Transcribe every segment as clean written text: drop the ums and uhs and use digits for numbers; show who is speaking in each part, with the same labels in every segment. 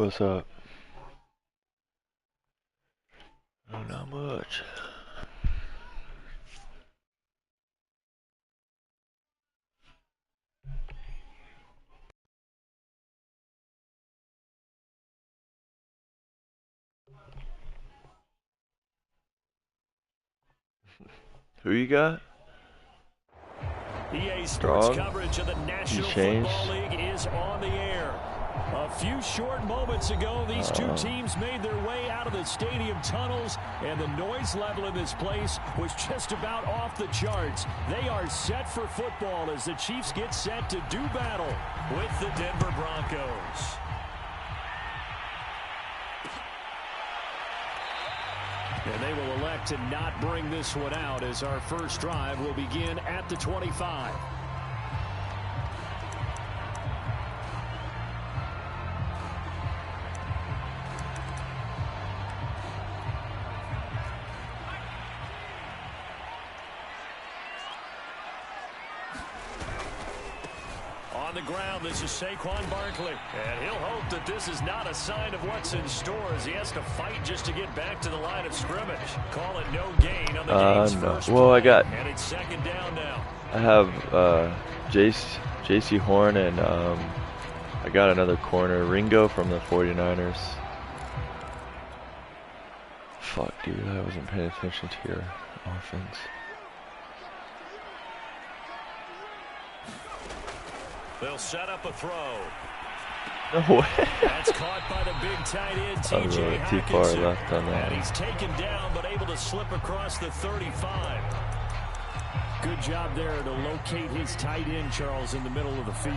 Speaker 1: What's up? Oh, not much. Who you got?
Speaker 2: EA Sports
Speaker 1: Strong?
Speaker 2: coverage of the National
Speaker 1: changed?
Speaker 2: Football League is on the air. A few short moments ago, these two teams made their way out of the stadium tunnels, and the noise level in this place was just about off the charts. They are set for football as the Chiefs get set to do battle with the Denver Broncos. And they will elect to not bring this one out as our first drive will begin at the 25. On the ground, this is Saquon Barkley. And he'll hope that this is not a sign of what's in store as he has to fight just to get back to the line of scrimmage. Call it no gain on the game's first
Speaker 1: well,
Speaker 2: play.
Speaker 1: I got...
Speaker 2: And it's second down now.
Speaker 1: I have J.C. Horn and I got another corner, Ringo from the 49ers. Fuck, dude, I wasn't paying attention to your offense.
Speaker 2: They'll set up a throw.
Speaker 1: No way.
Speaker 2: That's caught by the big tight end, T.J.
Speaker 1: really too far
Speaker 2: Hockenson.
Speaker 1: left on that.
Speaker 2: And he's taken down, but able to slip across the 35. Good job there to locate his tight end, Charles, in the middle of the field.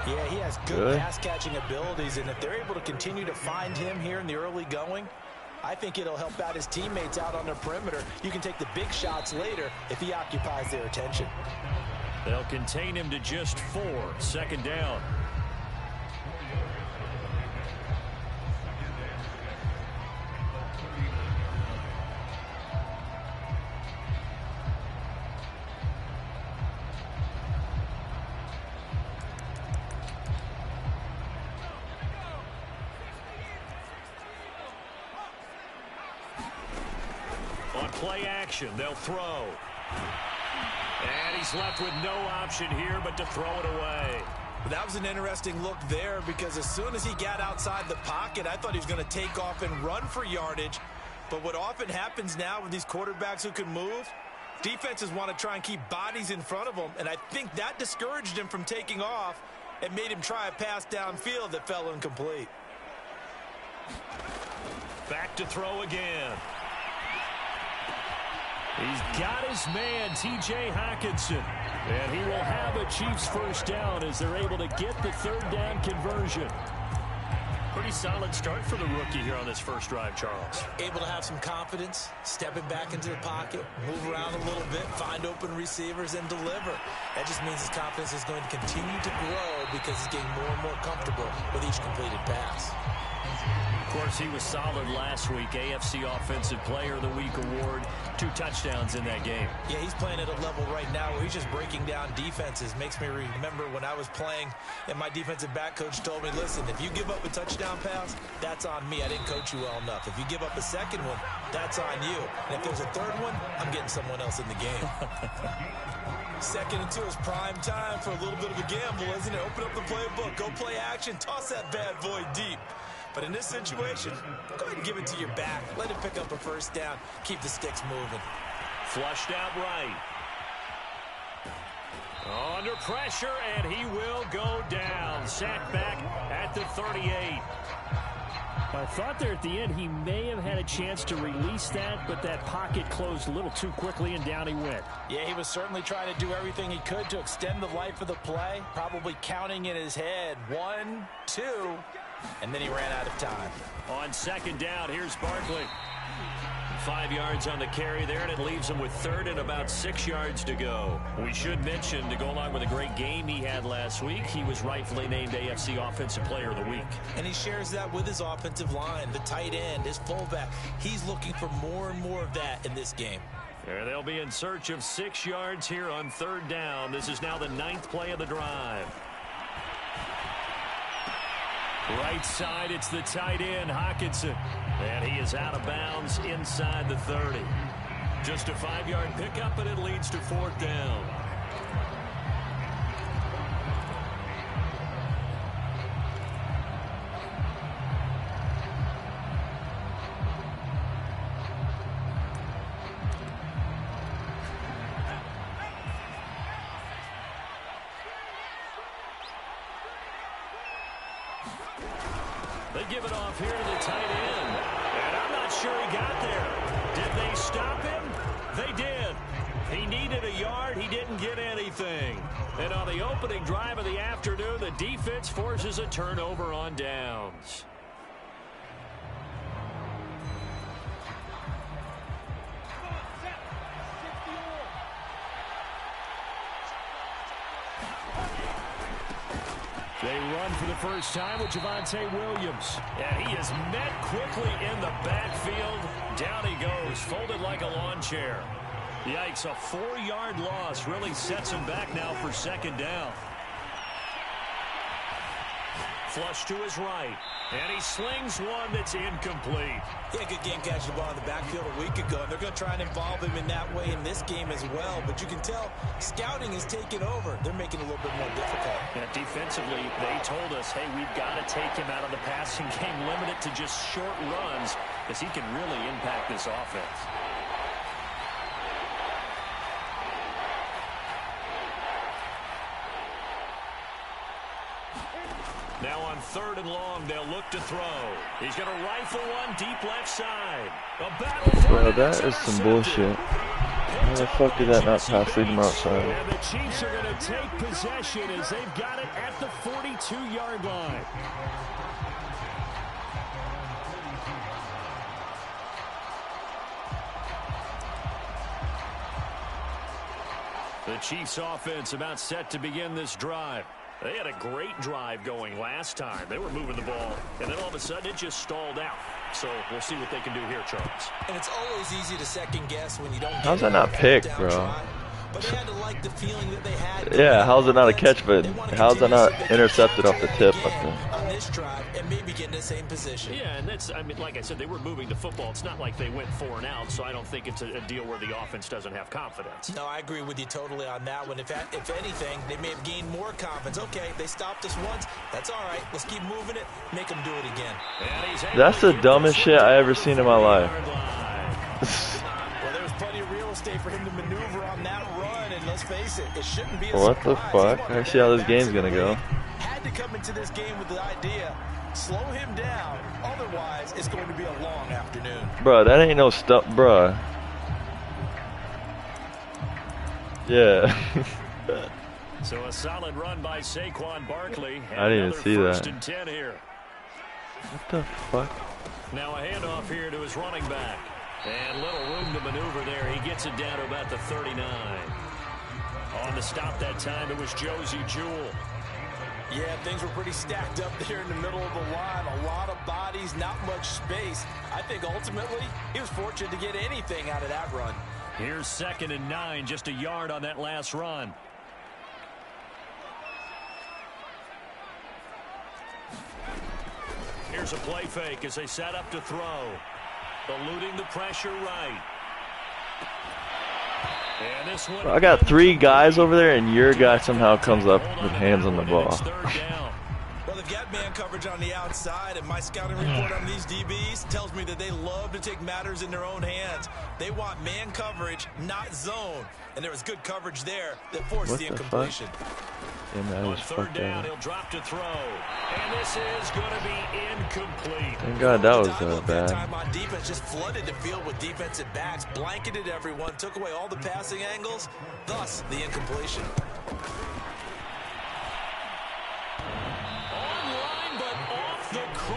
Speaker 3: Yeah, he has good pass-catching abilities, and if they're able to continue to find him here in the early going, I think it'll help out his teammates out on the perimeter. You can take the big shots later if he occupies their attention.
Speaker 2: They'll contain him to just 4. Second down. On play action, they'll throw. And he's left with no option here but to throw it away.
Speaker 3: That was an interesting look there because as soon as he got outside the pocket, I thought he was going to take off and run for yardage. But what often happens now with these quarterbacks who can move, defenses want to try and keep bodies in front of them, and I think that discouraged him from taking off and made him try a pass downfield that fell incomplete.
Speaker 2: Back to throw again. He's got his man, T.J. Hockenson. And he will have a Chiefs first down as they're able to get the third down conversion. Pretty solid start for the rookie here on this first drive, Charles.
Speaker 3: Able to have some confidence, stepping back into the pocket, move around a little bit, find open receivers, and deliver. That just means his confidence is going to continue to grow because he's getting more and more comfortable with each completed pass.
Speaker 2: Of course, he was solid last week. AFC Offensive Player of the Week award. 2 touchdowns in that game.
Speaker 3: Yeah, he's playing at a level right now where he's just breaking down defenses. Makes me remember when I was playing and my defensive back coach told me, listen, if you give up a touchdown pass, that's on me. I didn't coach you well enough. If you give up a second one, that's on you. And if there's a third one, I'm getting someone else in the game. Second and 2 is prime time for a little bit of a gamble, isn't it? Open up the playbook, go play action, toss that bad boy deep. But in this situation, go ahead and give it to your back. Let him pick up a first down. Keep the sticks moving.
Speaker 2: Flushed out right. Under pressure, and he will go down. Sacked back at the 38. I thought there at the end he may have had a chance to release that, but that pocket closed a little too quickly, and down he went.
Speaker 3: Yeah, he was certainly trying to do everything he could to extend the life of the play, probably counting in his head 1, 2, and then he ran out of time.
Speaker 2: On second down, here's Barkley. 5 yards on the carry there, and it leaves him with third and about 6 yards to go. We should mention, to go along with a great game he had last week, he was rightfully named AFC Offensive Player of the Week.
Speaker 3: And he shares that with his offensive line, the tight end, his fullback. He's looking for more and more of that in this game.
Speaker 2: There they'll be in search of 6 yards here on third down. This is now the 9th play of the drive. Right side, it's the tight end, Hockenson. And he is out of bounds inside the 30. Just a 5-yard pickup, and it leads to 4th down. They give it off here to the tight end. And I'm not sure he got there. Did they stop him? They did. He needed a yard. He didn't get anything. And on the opening drive of the afternoon, the defense forces a turnover on downs. They run for the first time with Javonte Williams. And he is met quickly in the backfield. Down he goes, folded like a lawn chair. Yikes, a 4-yard loss really sets him back now for 2nd down. Flush to his right. And he slings one that's incomplete.
Speaker 3: Yeah, good game catching the ball in the backfield a week ago. And they're going to try and involve him in that way in this game as well. But you can tell scouting is taking over. They're making it a little bit more difficult.
Speaker 2: Yeah, defensively, they told us, hey, we've got to take him out of the passing game, limit it to just short runs, because he can really impact this offense. Now on 3rd and long, they'll look to throw. He's going to rifle one deep left side. A battle for
Speaker 1: Bro, that is some bullshit. How the fuck did that not pass lead him outside?
Speaker 2: And the Chiefs are going to take possession as they've got it at the 42-yard line. The Chiefs offense about set to begin this drive. They had a great drive going last time. They were moving the ball, and then all of a sudden it just stalled out. So we'll see what they can do here, Charles.
Speaker 3: And it's always easy to second guess when you don't get
Speaker 1: how's that not picked, bro?
Speaker 3: Try. But they had to like the feeling that they had.
Speaker 1: Yeah, how's it not a catch, but how's that not intercepted off the tip?
Speaker 3: On this drive and maybe get in the same position.
Speaker 2: Yeah, and that's, I mean, like I said, they were moving the football. It's not like they went 4 and out, so I don't think it's a deal where the offense doesn't have confidence.
Speaker 3: No, I agree with you totally on that one. If anything, they may have gained more confidence. Okay, they stopped us once. That's all right. Let's keep moving it. Make them do it again.
Speaker 1: That's the dumbest shit I ever seen in my life.
Speaker 3: Well, there was plenty of real estate for him to maneuver on that run, and let's face it, it shouldn't be a
Speaker 1: what the
Speaker 3: surprise.
Speaker 1: fuck? I see how this game's gonna go.
Speaker 3: Had to come into this game with the idea, slow him down, otherwise it's going to be a long afternoon.
Speaker 1: Bruh, that ain't no stuff, bruh. Yeah.
Speaker 2: So a solid run by Saquon Barkley.
Speaker 1: I didn't even see that.
Speaker 2: 1st and 10 here.
Speaker 1: What the fuck?
Speaker 2: Now a handoff here to his running back. And little room to maneuver there. He gets it down to about the 39. On the stop that time, it was Josie Jewell.
Speaker 3: Yeah, things were pretty stacked up there in the middle of the line. A lot of bodies, not much space. I think ultimately he was fortunate to get anything out of that run.
Speaker 2: Here's 2nd and 9, just a yard on that last run. Here's a play fake as they set up to throw. Eluding the pressure right. And this one,
Speaker 1: I got 3 guys over there, and your guy somehow comes up with hands on the ball.
Speaker 3: Well, they've got man coverage on the outside, and my scouting report on these DBs tells me that they love to take matters in their own hands. They want man coverage, not zone. And there was good coverage there that forced the incompletion.
Speaker 2: On 3rd down, he'll drop to throw. And this is going to be incomplete.
Speaker 1: Thank God that was bad.
Speaker 3: Time on defense just flooded the field with defensive backs, blanketed everyone, took away all the passing angles, thus the incompletion.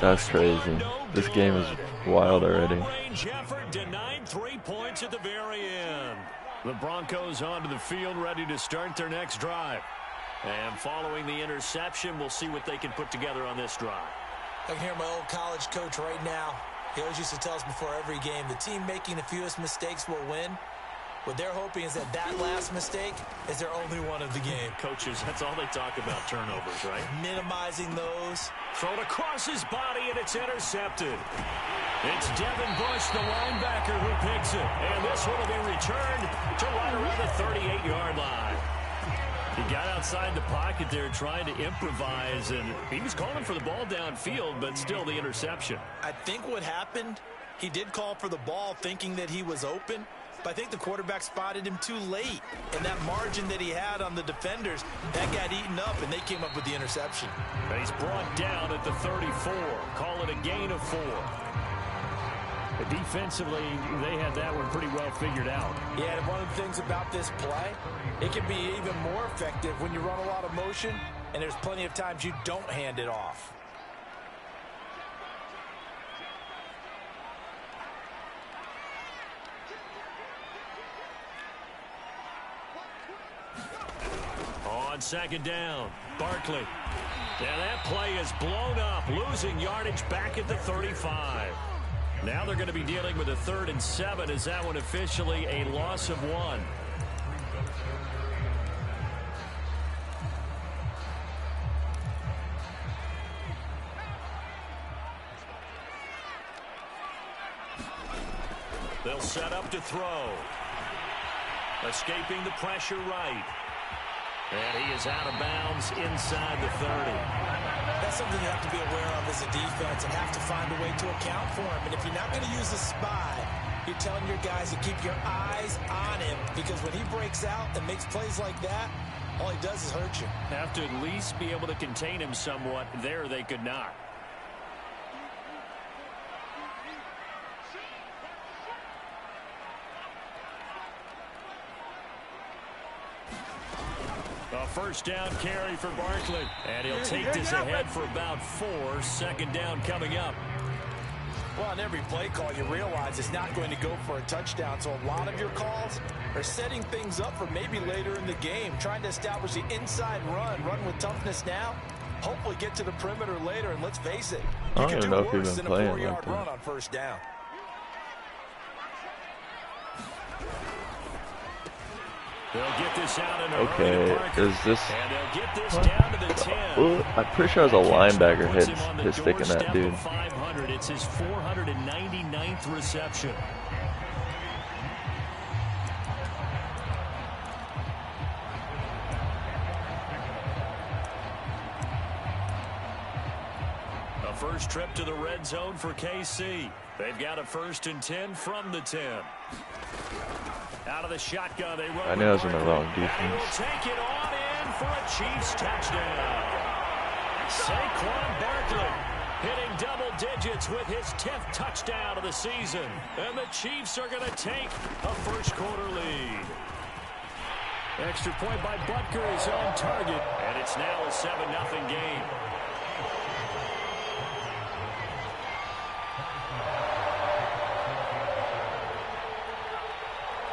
Speaker 1: That's crazy. This game is wild already.
Speaker 2: Effort denied 3 points at the very end. The Broncos onto the field, ready to start their next drive. And following the interception, we'll see what they can put together on this drive.
Speaker 3: I can hear my old college coach right now. He always used to tell us before every game, the team making the fewest mistakes will win. What they're hoping is that last mistake is their only one of the game.
Speaker 2: Coaches, that's all they talk about, turnovers, right?
Speaker 3: Minimizing those.
Speaker 2: Thrown across his body, and it's intercepted. It's Devin Bush, the linebacker, who picks it. And this one will be returned to right around the 38-yard line. He got outside the pocket there trying to improvise, and he was calling for the ball downfield, but still the interception.
Speaker 3: I think what happened, he did call for the ball thinking that he was open, but I think the quarterback spotted him too late. And that margin that he had on the defenders, that got eaten up, and they came up with the interception.
Speaker 2: And he's brought down at the 34. Call it a gain of 4. But defensively, they had that one pretty well figured out.
Speaker 3: Yeah, and one of the things about this play, it can be even more effective when you run a lot of motion, and there's plenty of times you don't hand it off.
Speaker 2: On second down, Barkley. And that play is blown up, losing yardage back at the 35. Now they're going to be dealing with a 3rd and 7. Is that one officially a loss of 1? They'll set up to throw. Escaping the pressure right. And he is out of bounds inside the 30.
Speaker 3: That's something you have to be aware of as a defense and have to find a way to account for him. And if you're not going to use a spy, you're telling your guys to keep your eyes on him, because when he breaks out and makes plays like that, all he does is hurt you.
Speaker 2: Have to at least be able to contain him somewhat. There they could not. A first down carry for Barkley. And he'll take this ahead for about 4. Second down coming up.
Speaker 3: Well, on every play call, you realize it's not going to go for a touchdown. So a lot of your calls are setting things up for maybe later in the game, trying to establish the inside run with toughness now, hopefully get to the perimeter later. And let's face it, you can do worse than a 4-yard run on first down.
Speaker 2: They'll get this out in a
Speaker 1: Okay, is this...
Speaker 2: And they'll get this down to the 10.
Speaker 1: Ooh, I'm pretty sure it was a linebacker hit sticking that dude.
Speaker 2: 500. It's his 499th reception. A first trip to the red zone for KC. They've got a 1st and 10 from the 10. Out of the shotgun, they run.
Speaker 1: I knew I was in the wrong
Speaker 2: And he will
Speaker 1: defense.
Speaker 2: take it on in for a Chiefs touchdown. Saquon Barkley hitting double digits with his 10th touchdown of the season. And the Chiefs are going to take a first-quarter lead. Extra point by Butker is on target. And it's now a 7-0 game.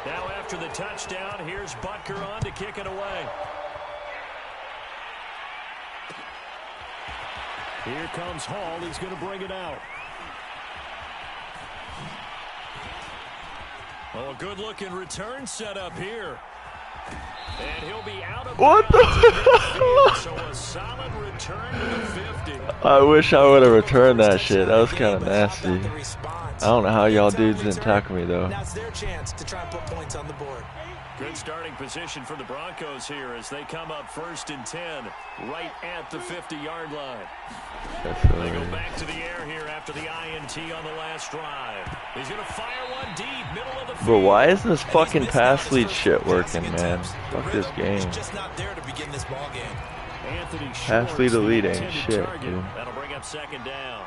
Speaker 2: Now after the touchdown, here's Butker on to kick it away. Here comes Hall. He's going to bring it out. Oh, a good-looking return set up here. And he'll be out of
Speaker 1: What the?
Speaker 2: so a solid return to the 50.
Speaker 1: I wish I would have returned that shit. That was kind of nasty. I don't know how y'all dudes didn't tackle me though.
Speaker 3: Now it's their chance to try and put points on the board.
Speaker 2: Good starting position for the Broncos here as they come up 1st and 10 right at the 50-yard line. They go back to the air here after the INT on the last drive. He's going to fire one deep, middle of the field.
Speaker 1: But why is this fucking pass lead shit working, man? Fuck this game.
Speaker 3: Just not there to begin this ball game.
Speaker 1: Pass lead elite ain't shit, dude.
Speaker 2: That'll bring up second down.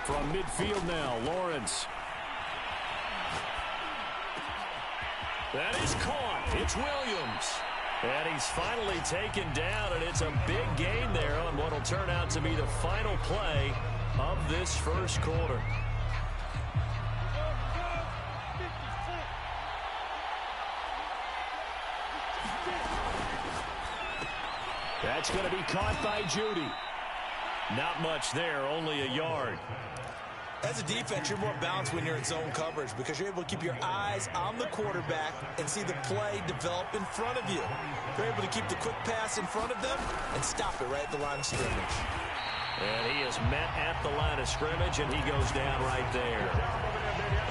Speaker 2: From midfield now, Lawrence. That is caught. It's Williams. And he's finally taken down, and it's a big gain there on what will turn out to be the final play of this first quarter. That's going to be caught by Judy. Not much there, only a yard.
Speaker 3: As a defense, you're more balanced when you're in zone coverage because you're able to keep your eyes on the quarterback and see the play develop in front of you. You're able to keep the quick pass in front of them and stop it right at the line of scrimmage.
Speaker 2: And he is met at the line of scrimmage, and he goes down right there.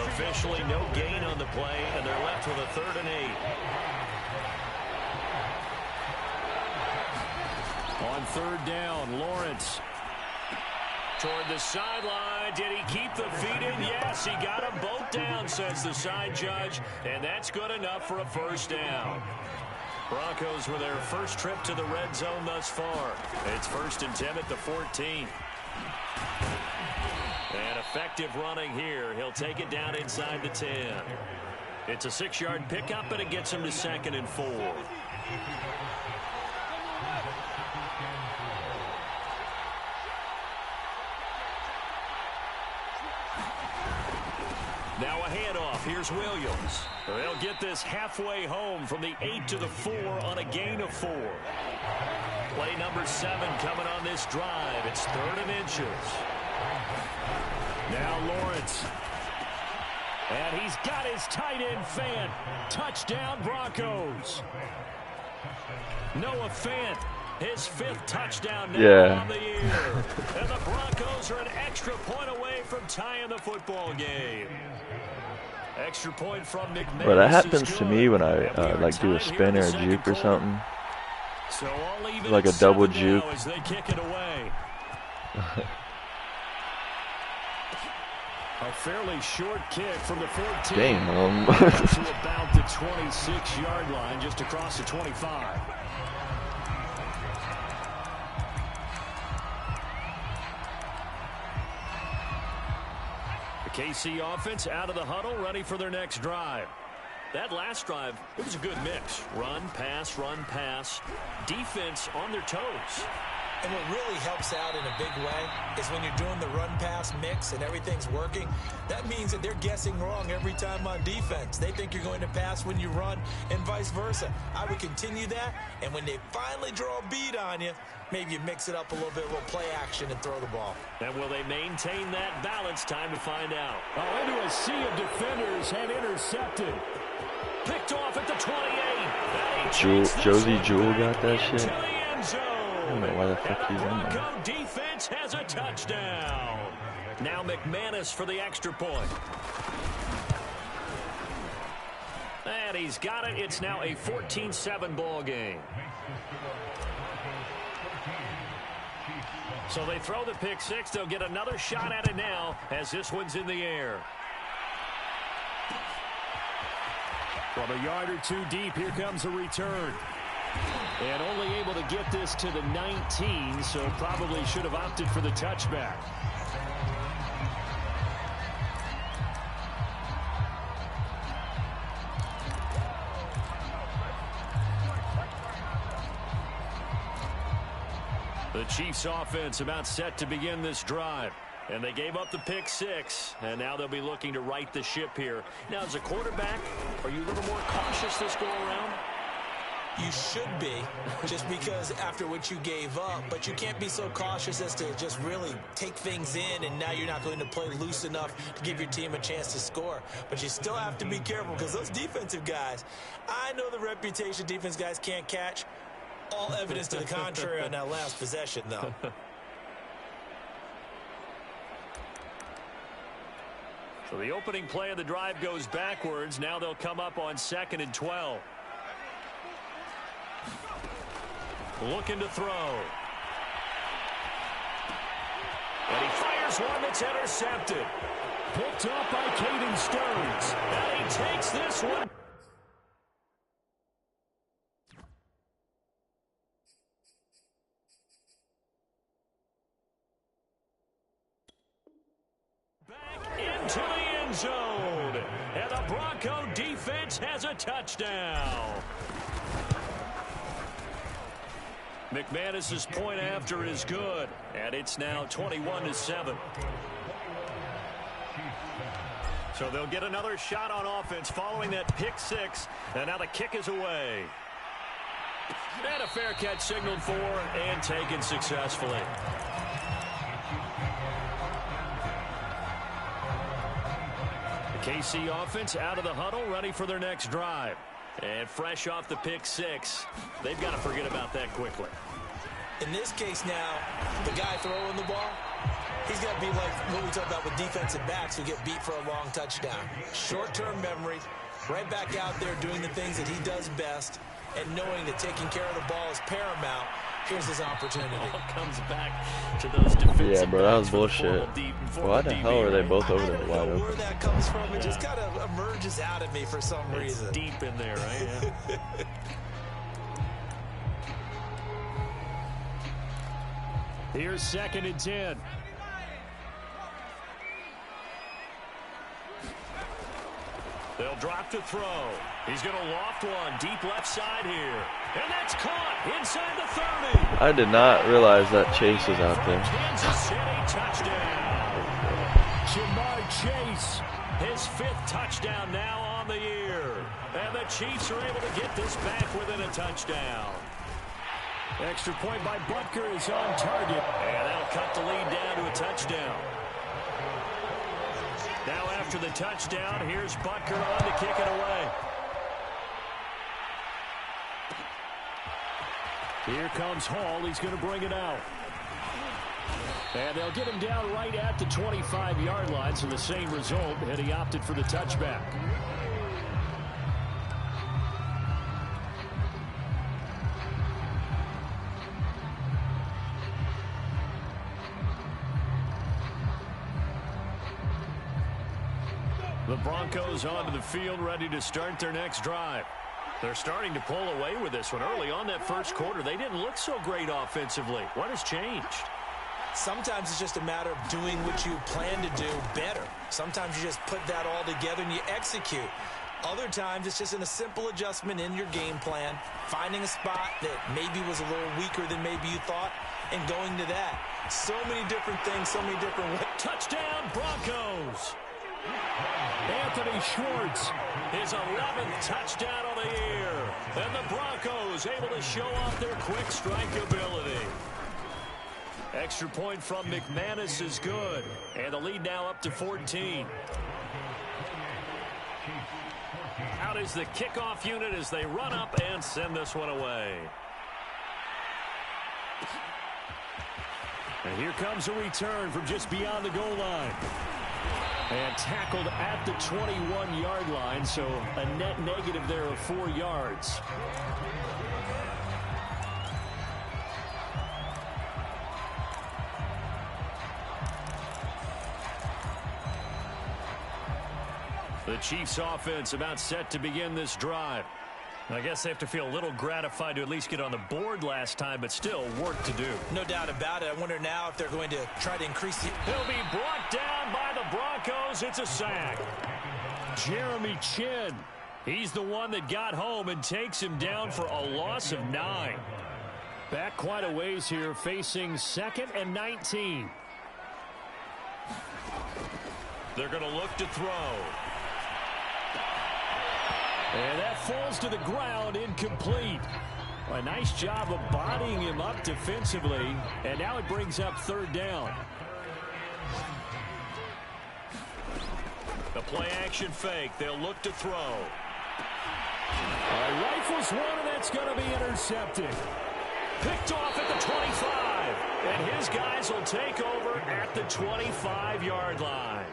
Speaker 2: Officially no gain on the play, and they're left with a 3rd and 8. On 3rd down, Lawrence toward the sideline. Did he keep the feet in? Yes, he got them both down, says the side judge, and that's good enough for a 1st down. Broncos with their first trip to the red zone thus far. It's 1st and 10 at the 14. And effective running here. He'll take it down inside the 10. It's a 6-yard pickup, but it gets him to 2nd and 4. Now a handoff. Here's Williams. They'll get this halfway home from the 8 to the 4 on a gain of 4. Play number 7 coming on this drive. It's 3rd and inches. Now Lawrence. And he's got his tight end Fant. Touchdown Broncos. Noah Fant. His 5th touchdown now on the year. And the Broncos are an extra point away from tying the football game. Extra point from McMahon.
Speaker 1: Bro, that happens to me when I like do a spin or a juke or something.
Speaker 2: So
Speaker 1: like a double juke.
Speaker 2: As they kick it away. A fairly short kick from the 14.
Speaker 1: Damn.
Speaker 2: To about the 26-yard line, just across the 25. The KC offense out of the huddle, ready for their next drive. That last drive, it was a good mix. Run, pass, defense on their toes.
Speaker 3: And what really helps out in a big way is when you're doing the run-pass mix and everything's working, that means that they're guessing wrong every time on defense. They think you're going to pass when you run and vice versa. I would continue that, and when they finally draw a beat on you, maybe you mix it up a little bit, a little play action and throw the ball.
Speaker 2: And will they maintain that balance? Time to find out. Oh, into a sea of defenders and intercepted. Picked off at the 28.
Speaker 1: Josie Jewell got that shit. I don't know why the fuck he's in there.
Speaker 2: Bronco defense has a touchdown. Now McManus for the extra point. And he's got it. It's now a 14-7 ball game. So they throw the pick 6. They'll get another shot at it now as this one's in the air. From a yard or 2 deep, here comes a return. And only able to get this to the 19, so probably should have opted for the touchback. The Chiefs offense about set to begin this drive. And they gave up the pick 6, and now they'll be looking to right the ship here. Now, as a quarterback, are you a little more cautious this go-around?
Speaker 3: You should be, just because after what you gave up, but you can't be so cautious as to just really take things in, and now you're not going to play loose enough to give your team a chance to score. But you still have to be careful, because those defensive guys, I know the reputation defense guys can't catch. All evidence to the contrary on that last possession, though.
Speaker 2: So the opening play of the drive goes backwards. Now they'll come up on 2nd and 12. Looking to throw. And he fires one that's intercepted. Picked up by Caden Stearns. And he takes this one. Back into the end zone. And the Bronco defense has a touchdown. McManus's point after is good, and it's now 21-7. So they'll get another shot on offense following that pick 6, and now the kick is away. And a fair catch signaled for and taken successfully. The KC offense out of the huddle, ready for their next drive. And fresh off the pick six, they've got to forget about that quickly.
Speaker 3: In this case now, the guy throwing the ball, he's got to be like what we talk about with defensive backs who get beat for a long touchdown. Short-term memory, right back out there doing the things that he does best, and knowing that taking care of the ball is paramount. Here's his opportunity.
Speaker 2: All comes back to those defensive.
Speaker 1: Yeah, bro, that was bullshit. Why the hell are they both over there wide open?
Speaker 3: Where that comes from, it just kind of emerges out of me for some reason.
Speaker 2: Deep in there, right? Yeah. Here's 2nd and 10. They'll drop to throw. He's going to loft one deep left side here. And that's caught inside the 30.
Speaker 1: I did not realize that Chase was out there.
Speaker 2: Kansas City touchdown. Jamar Chase, his 5th touchdown now on the year. And the Chiefs are able to get this back within a touchdown. Extra point by Butker is on target. And that'll cut the lead down to a touchdown. Now after the touchdown, here's Butker on to kick it away. Here comes Hall. He's going to bring it out. And they'll get him down right at the 25-yard line, so the same result, and he opted for the touchback. The Broncos onto the field, ready to start their next drive. They're starting to pull away with this one. Early on that first quarter, they didn't look so great offensively. What has changed?
Speaker 3: Sometimes it's just a matter of doing what you plan to do better. Sometimes you just put that all together and you execute. Other times it's just in a simple adjustment in your game plan, finding a spot that maybe was a little weaker than maybe you thought, and going to that. So many different things, so many different ways.
Speaker 2: Touchdown, Broncos! Anthony Schwartz, his 11th touchdown of the year. And the Broncos able to show off their quick strike ability. Extra point from McManus is good. And the lead now up to 14. Out is the kickoff unit as they run up and send this one away. And here comes a return from just beyond the goal line. And tackled at the 21-yard line, so a net negative there of 4 yards. The Chiefs offense about set to begin this drive. I guess they have to feel a little gratified to at least get on the board last time, but still work to do.
Speaker 3: No doubt about it. I wonder now if they're going to try to increase the...
Speaker 2: He'll be brought down by the Broncos. It's a sack. Jeremy Chin. He's the one that got home and takes him down for a loss of 9. Back quite a ways here, facing 2nd and 19. They're going to look to throw. And that falls to the ground, incomplete. A nice job of bodying him up defensively, and now it brings up 3rd down. The play action fake. They'll look to throw. Rifles one, and that's going to be intercepted. Picked off at the 25. And his guys will take over at the 25-yard line.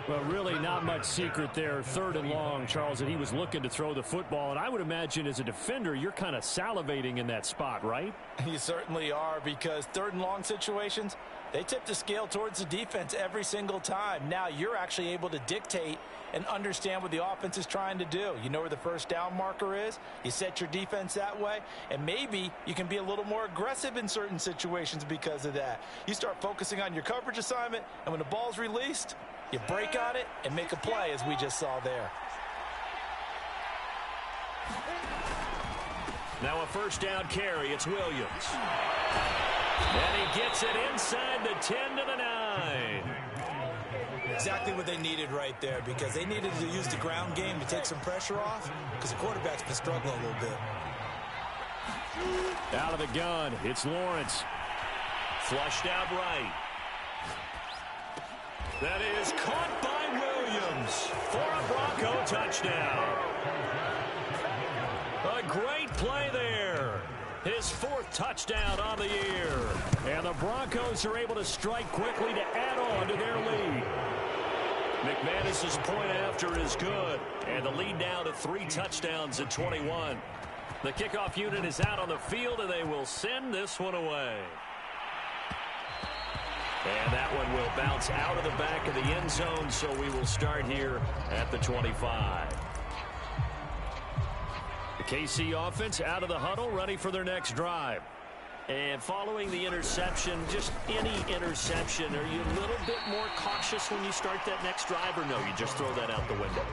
Speaker 2: Well, really not much secret there. 3rd and long, Charles, that he was looking to throw the football. And I would imagine as a defender, you're kind of salivating in that spot, right?
Speaker 3: You certainly are, because 3rd and long situations, they tip the scale towards the defense every single time. Now you're actually able to dictate and understand what the offense is trying to do. You know where the first down marker is. You set your defense that way, and maybe you can be a little more aggressive in certain situations because of that. You start focusing on your coverage assignment, and when the ball's released, you break on it and make a play, as we just saw there.
Speaker 2: Now a first down carry. It's Williams. And he gets it inside the 10 to the 9.
Speaker 3: Exactly what they needed right there, because they needed to use the ground game to take some pressure off, because the quarterback's been struggling a little bit.
Speaker 2: Out of the gun, it's Lawrence. Flushed out right. That is caught by Williams for a Bronco touchdown. A great play there. His 4th touchdown on the year. And the Broncos are able to strike quickly to add on to their lead. McManus's point after is good. And the lead now to 3 touchdowns at 21. The kickoff unit is out on the field, and they will send this one away. And that one will bounce out of the back of the end zone, so we will start here at the 25. The KC offense out of the huddle, ready for their next drive. And following the interception, just any interception, are you a little bit more cautious when you start that next drive, or no, you just throw that out the window?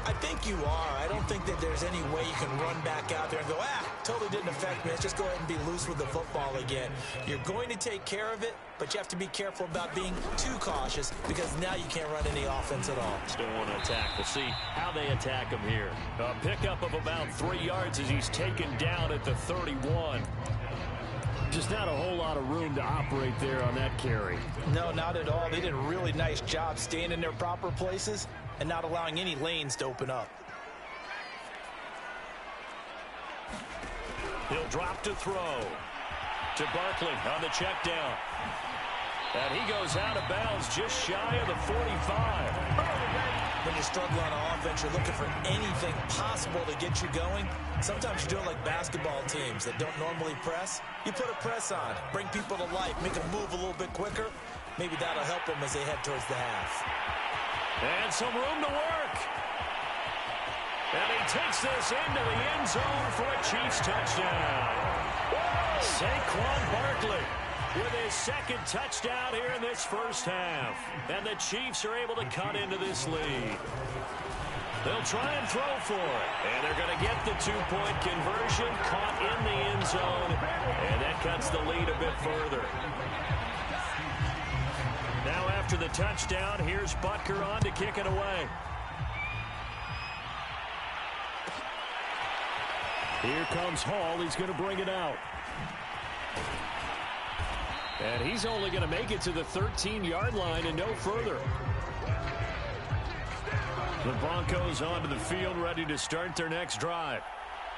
Speaker 3: I think you are. I don't think that there's any way you can run back out there and go, totally didn't affect me. Let's just go ahead and be loose with the football again. You're going to take care of it, but you have to be careful about being too cautious because now you can't run any offense at all.
Speaker 2: Still want to attack. We'll see how they attack him here. A pickup of about 3 yards as he's taken down at the 31. Just not a whole lot of room to operate there on that carry.
Speaker 3: No, not at all. They did a really nice job staying in their proper places and not allowing any lanes to open up.
Speaker 2: He'll drop to throw to Barkley on the check down. And he goes out of bounds just shy of the 45.
Speaker 3: When you're struggling on offense, you're looking for anything possible to get you going. Sometimes you do it like basketball teams that don't normally press. You put a press on, bring people to life, make them move a little bit quicker. Maybe that'll help them as they head towards the half.
Speaker 2: And some room to work. And he takes this into the end zone for a Chiefs touchdown. Saquon Barkley with his 2nd touchdown here in this first half. And the Chiefs are able to cut into this lead. They'll try and throw for it. And they're going to get the 2-point conversion, caught in the end zone. And that cuts the lead a bit further. Now after the touchdown, here's Butker on to kick it away. Here comes Hall. He's going to bring it out. And he's only going to make it to the 13-yard line and no further. The Broncos onto the field, ready to start their next drive.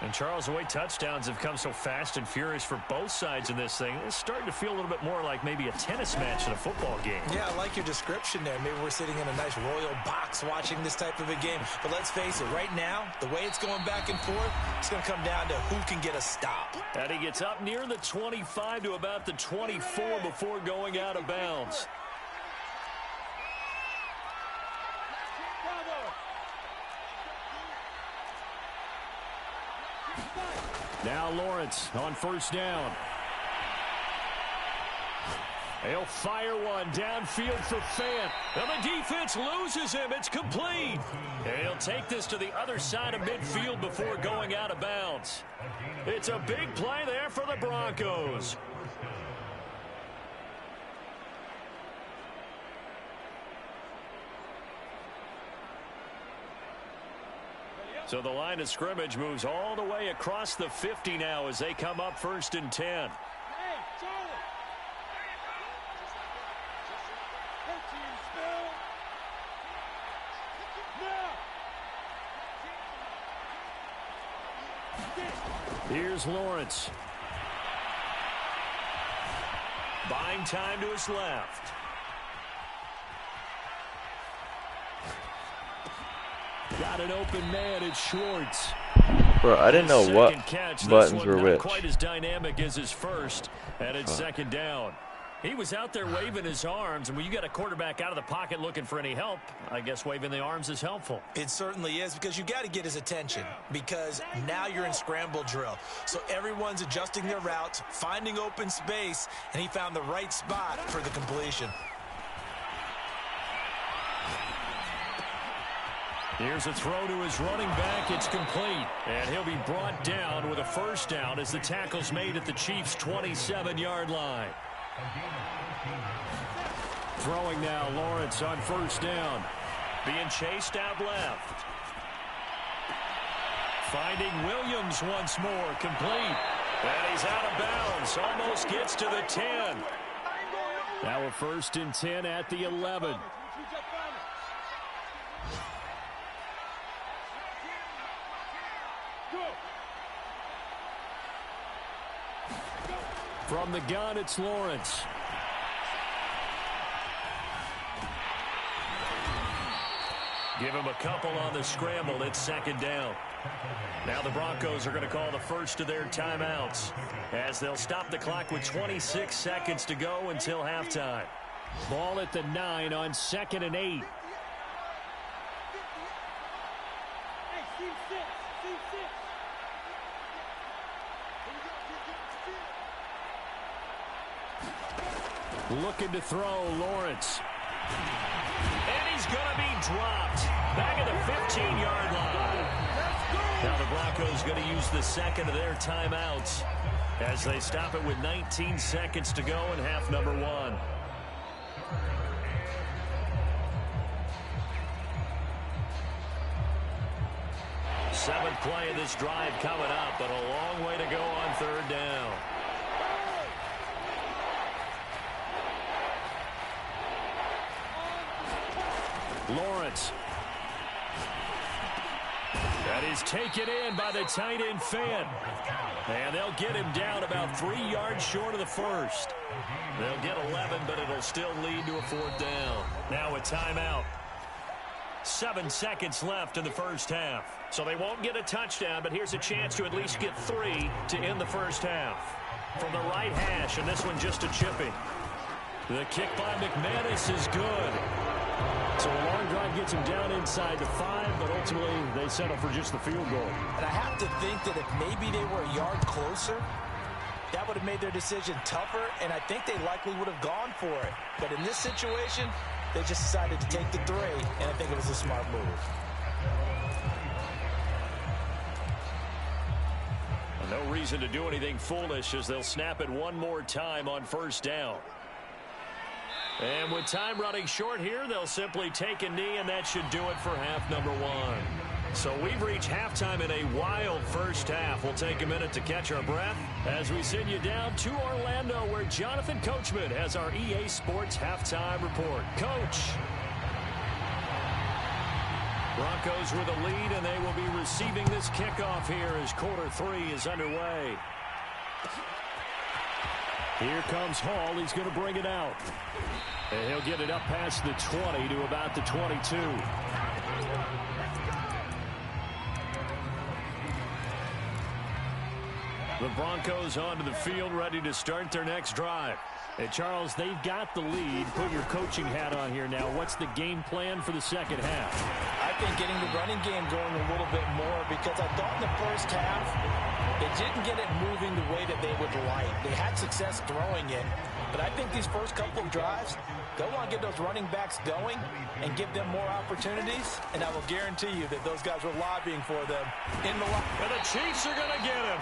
Speaker 2: And Charles, the way touchdowns have come so fast and furious for both sides in this thing, it's starting to feel a little bit more like maybe a tennis match in a football game.
Speaker 3: Yeah, I like your description there. Maybe we're sitting in a nice royal box watching this type of a game. But let's face it, right now, the way it's going back and forth, it's going to come down to who can get a stop.
Speaker 2: And he gets up near the 25 to about the 24 before going out of bounds. Now Lawrence on first down. He'll fire one downfield for Fant. And the defense loses him. It's complete. And he'll take this to the other side of midfield before going out of bounds. It's a big play there for the Broncos. So the line of scrimmage moves all the way across the 50 now as they come up 1st and 10. Here's Lawrence. Buying time to his left. Got an open man, it's Schwartz.
Speaker 1: Bro, I didn't know what buttons were which.
Speaker 2: Quite as dynamic as his first, and it's 2nd down. He was out there waving his arms, and when you got a quarterback out of the pocket looking for any help, I guess waving the arms is helpful.
Speaker 3: It certainly is, because you got to get his attention, because now you're in scramble drill. So everyone's adjusting their routes, finding open space, and he found the right spot for the completion.
Speaker 2: Here's a throw to his running back. It's complete. And he'll be brought down with a first down as the tackle's made at the Chiefs' 27-yard line. Throwing now, Lawrence on first down. Being chased out left. Finding Williams once more. Complete. And he's out of bounds. Almost gets to the 10. Now a 1st and 10 at the 11. From the gun, it's Lawrence. Give him a couple on the scramble. It's second down. Now the Broncos are going to call the first of their timeouts as they'll stop the clock with 26 seconds to go until halftime. Ball at the 9 on 2nd and 8. Looking to throw, Lawrence. And he's going to be dropped. Back at the 15-yard line. Now the Broncos going to use the second of their timeouts as they stop it with 19 seconds to go in half number 1. Seventh play of this drive coming up, but a long way to go on third down. Lawrence. That is taken in by the tight end Fan. And they'll get him down about 3 yards short of the first. They'll get 11, but it'll still lead to a fourth down. Now a timeout. 7 seconds left in the first half. So they won't get a touchdown, but here's a chance to at least get 3 to end the first half. From the right hash, and this one just a chipping. The kick by McManus is good. So a long drive gets him down inside the 5, but ultimately they settle for just the field goal.
Speaker 3: And I have to think that if maybe they were a yard closer, that would have made their decision tougher, and I think they likely would have gone for it. But in this situation, they just decided to take the 3, and I think it was a smart move.
Speaker 2: And no reason to do anything foolish as they'll snap it one more time on first down. And with time running short here, they'll simply take a knee, and that should do it for half number 1. So we've reached halftime in a wild first half. We'll take a minute to catch our breath as we send you down to Orlando, where Jonathan Coachman has our EA Sports halftime report. Coach. Broncos with a lead, and they will be receiving this kickoff here as quarter 3 is underway. Here comes Hall. He's going to bring it out. And he'll get it up past the 20 to about the 22. The Broncos onto the field, ready to start their next drive. Hey, Charles, they've got the lead. Put your coaching hat on here now. What's the game plan for the second half?
Speaker 3: I think getting the running game going a little bit more, because I thought in the first half they didn't get it moving the way that they would like. They had success throwing it, but I think these first couple of drives, they'll want to get those running backs going and give them more opportunities, and I will guarantee you that those guys were lobbying for them in the line.
Speaker 2: And the Chiefs are going to get him.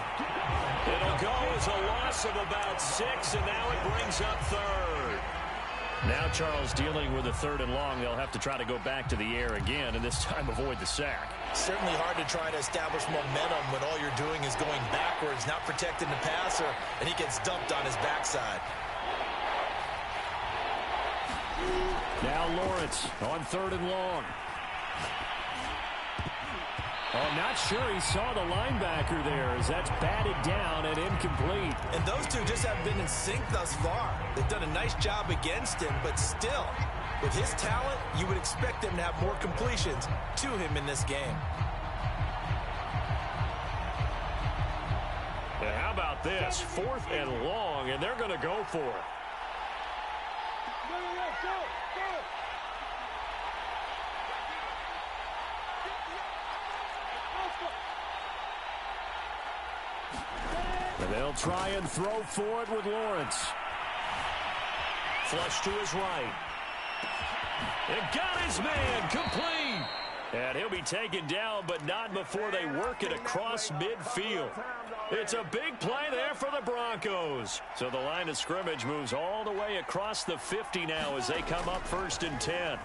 Speaker 2: It'll go as a loss of about 6, and now it brings up third. Now Charles dealing with a 3rd and long. They'll have to try to go back to the air again, and this time avoid the sack.
Speaker 3: Certainly hard to try to establish momentum when all you're doing is going backwards, not protecting the passer, and he gets dumped on his backside.
Speaker 2: Now Lawrence on 3rd and long. Oh, not sure he saw the linebacker there as that's batted down and incomplete.
Speaker 3: And those two just haven't been in sync thus far. They've done a nice job against him, but still, with his talent, you would expect them to have more completions to him in this game.
Speaker 2: And how about this? 4th and long, and they're going to go for it. And they'll try and throw for it with Lawrence. Flush to his right. And got his man complete. And he'll be taken down, but not before they work it across midfield. It's a big play there for the Broncos. So the line of scrimmage moves all the way across the 50 now as they come up 1st and 10.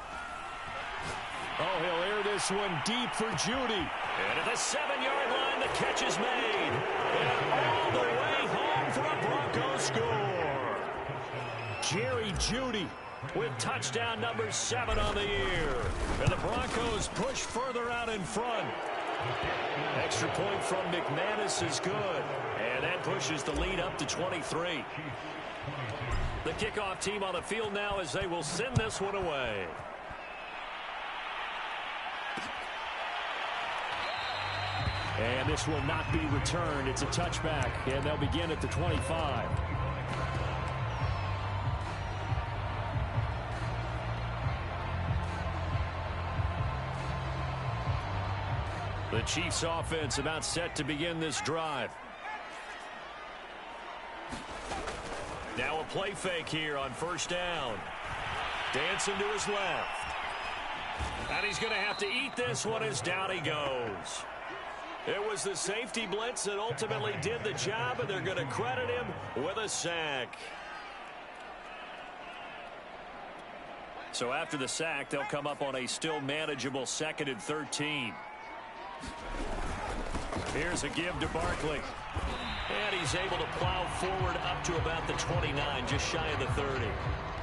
Speaker 2: Oh, he'll air this one deep for Judy. And at the 7-yard line, the catch is made. And all the way home for a Broncos score. Jerry Judy with touchdown number 7 on the year. And the Broncos push further out in front. Extra point from McManus is good. And that pushes the lead up to 23. The kickoff team on the field now as they will send this one away. And this will not be returned. It's a touchback, and they'll begin at the 25. The Chiefs offense about set to begin this drive. Now a play fake here on first down. Dancing to his left. And he's going to have to eat this one as down he goes. It was the safety blitz that ultimately did the job, and they're going to credit him with a sack. So after the sack, they'll come up on a still manageable 2nd and 13. Here's a give to Barkley. And he's able to plow forward up to about the 29, just shy of the 30.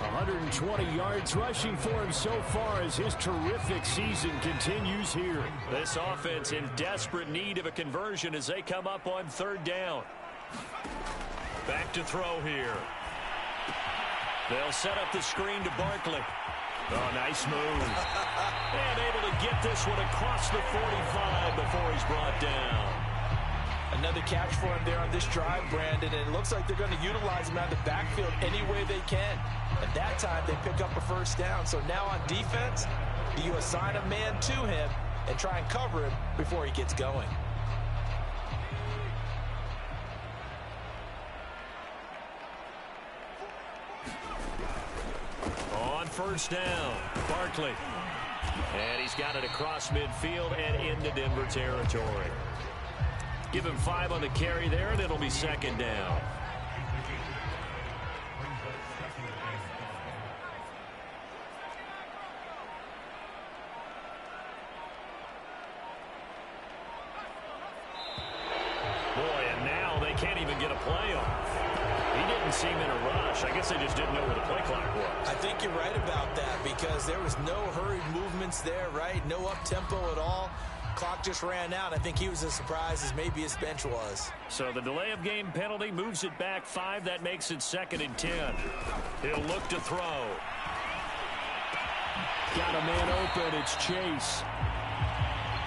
Speaker 2: 120 yards rushing for him so far as his terrific season continues here. This offense in desperate need of a conversion as they come up on 3rd down. Back to throw here. They'll set up the screen to Barkley. Oh, nice move. And able to get this one across the 45 before he's brought down.
Speaker 3: Another catch for him there on this drive, Brandon, and it looks like they're going to utilize him out of the backfield any way they can. At that time, they pick up a first down. So now on defense, you assign a man to him and try and cover him before he gets going.
Speaker 2: On first down, Barkley. And he's got it across midfield and into Denver territory. Give him 5 on the carry there, and it'll be 2nd down. Boy, and now they can't even get a play off. He didn't seem in a rush. I guess they just didn't know where the play clock was.
Speaker 3: I think you're right about that because there was no hurried movements there, right? No up-tempo at all. Clock just ran out. I think he was as surprised as maybe his bench was.
Speaker 2: So the delay of game penalty moves it back 5. That makes it 2nd and 10. He'll look to throw. Got a man open. It's Chase.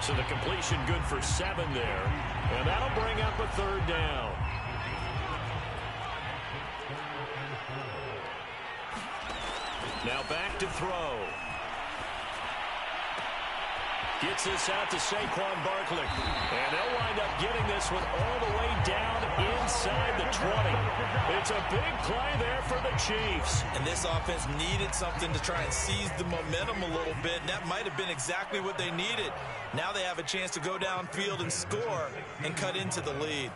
Speaker 2: So the completion good for 7 there. And that'll bring up a 3rd down. Now back to throw. Gets this out to Saquon Barkley. And they'll wind up getting this one all the way down inside the 20. It's a big play there for the Chiefs.
Speaker 3: And this offense needed something to try and seize the momentum a little bit. And that might have been exactly what they needed. Now they have a chance to go downfield and score and cut into the lead.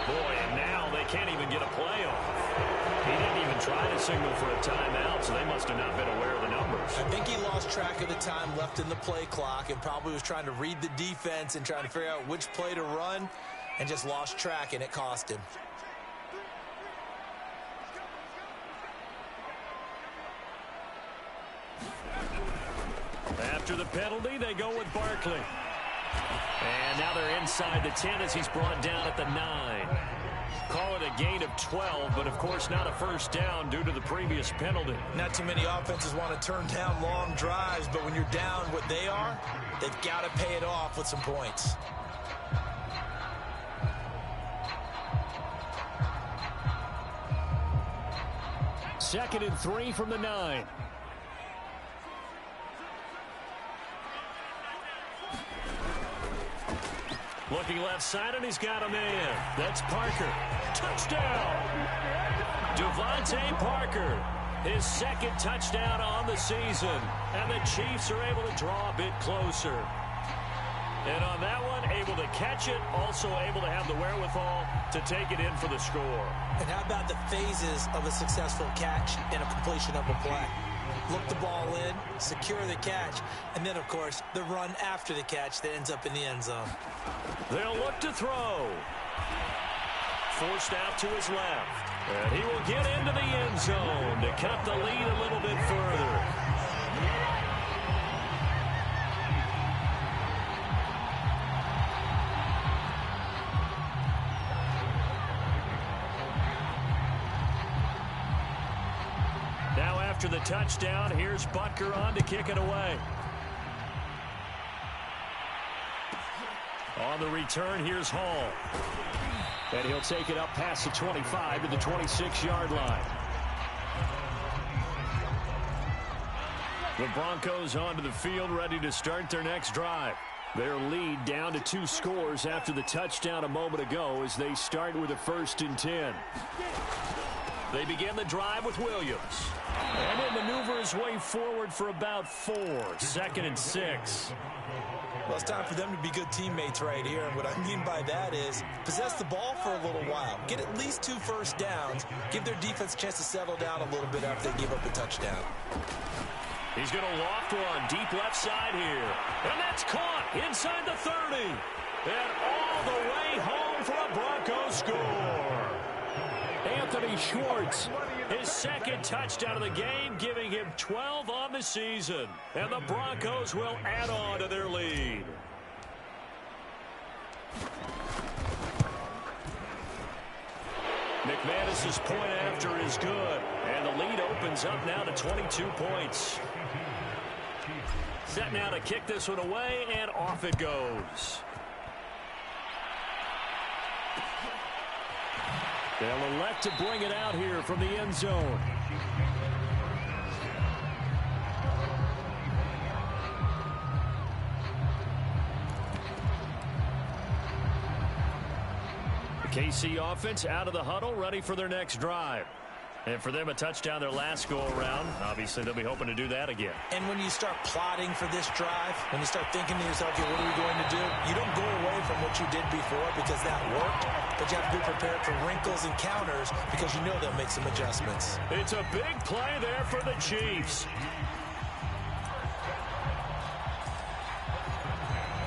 Speaker 2: Boy, and now they can't even get a play off. He didn't even try to signal for a timeout, so they must have not been aware of the numbers.
Speaker 3: I think he lost track of the time left in the play clock and probably was trying to read the defense and trying to figure out which play to run and just lost track, and it cost him.
Speaker 2: After the penalty, they go with Barkley. And now they're inside the 10 as he's brought down at the 9. Call it a gain of 12, but of course not a first down due to the previous penalty.
Speaker 3: Not too many offenses want to turn down long drives, but when you're down what they are, they've got to pay it off with some points.
Speaker 2: Second and 3 from the 9. Looking left side, and he's got a man. That's Parker. Touchdown! Devontae Parker, his 2nd touchdown on the season. And the Chiefs are able to draw a bit closer. And on that one, able to catch it, also able to have the wherewithal to take it in for the score.
Speaker 3: And how about the phases of a successful catch and a completion of a play? Look the ball in, secure the catch, and then, of course, the run after the catch that ends up in the end zone.
Speaker 2: They'll look to throw. forced out to his left. And he will get into the end zone to cut the lead a little bit further. Now after the touchdown, here's Butker on to kick it away. On the return, here's Hall. And he'll take it up past the 25 to the 26-yard line. The Broncos onto the field, ready to start their next drive. Their lead down to 2 scores after the touchdown a moment ago as they start with a 1st and 10. They begin the drive with Williams. And he'll maneuver his way forward for about 4. 2nd and 6.
Speaker 3: Well, it's time for them to be good teammates right here. And what I mean by that is possess the ball for a little while. Get at least 2 first downs. Give their defense a chance to settle down a little bit after they give up a touchdown.
Speaker 2: He's going to loft one deep left side here. And that's caught inside the 30. And all the way home for a Broncos score. Anthony Schwartz, his 2nd touchdown of the game, giving him 12 on the season. And the Broncos will add on to their lead. McManus's point after is good. And the lead opens up now to 22 points. Set now to kick this one away, and off it goes. They'll elect to bring it out here from the end zone. The KC offense out of the huddle, ready for their next drive. And for them, a touchdown their last go-around. Obviously, they'll be hoping to do that again.
Speaker 3: And when you start plotting for this drive, when you start thinking to yourself, okay, what are we going to do? You don't go away from what you did before because that worked, but you have to be prepared for wrinkles and counters because you know they'll make some adjustments.
Speaker 2: It's a big play there for the Chiefs.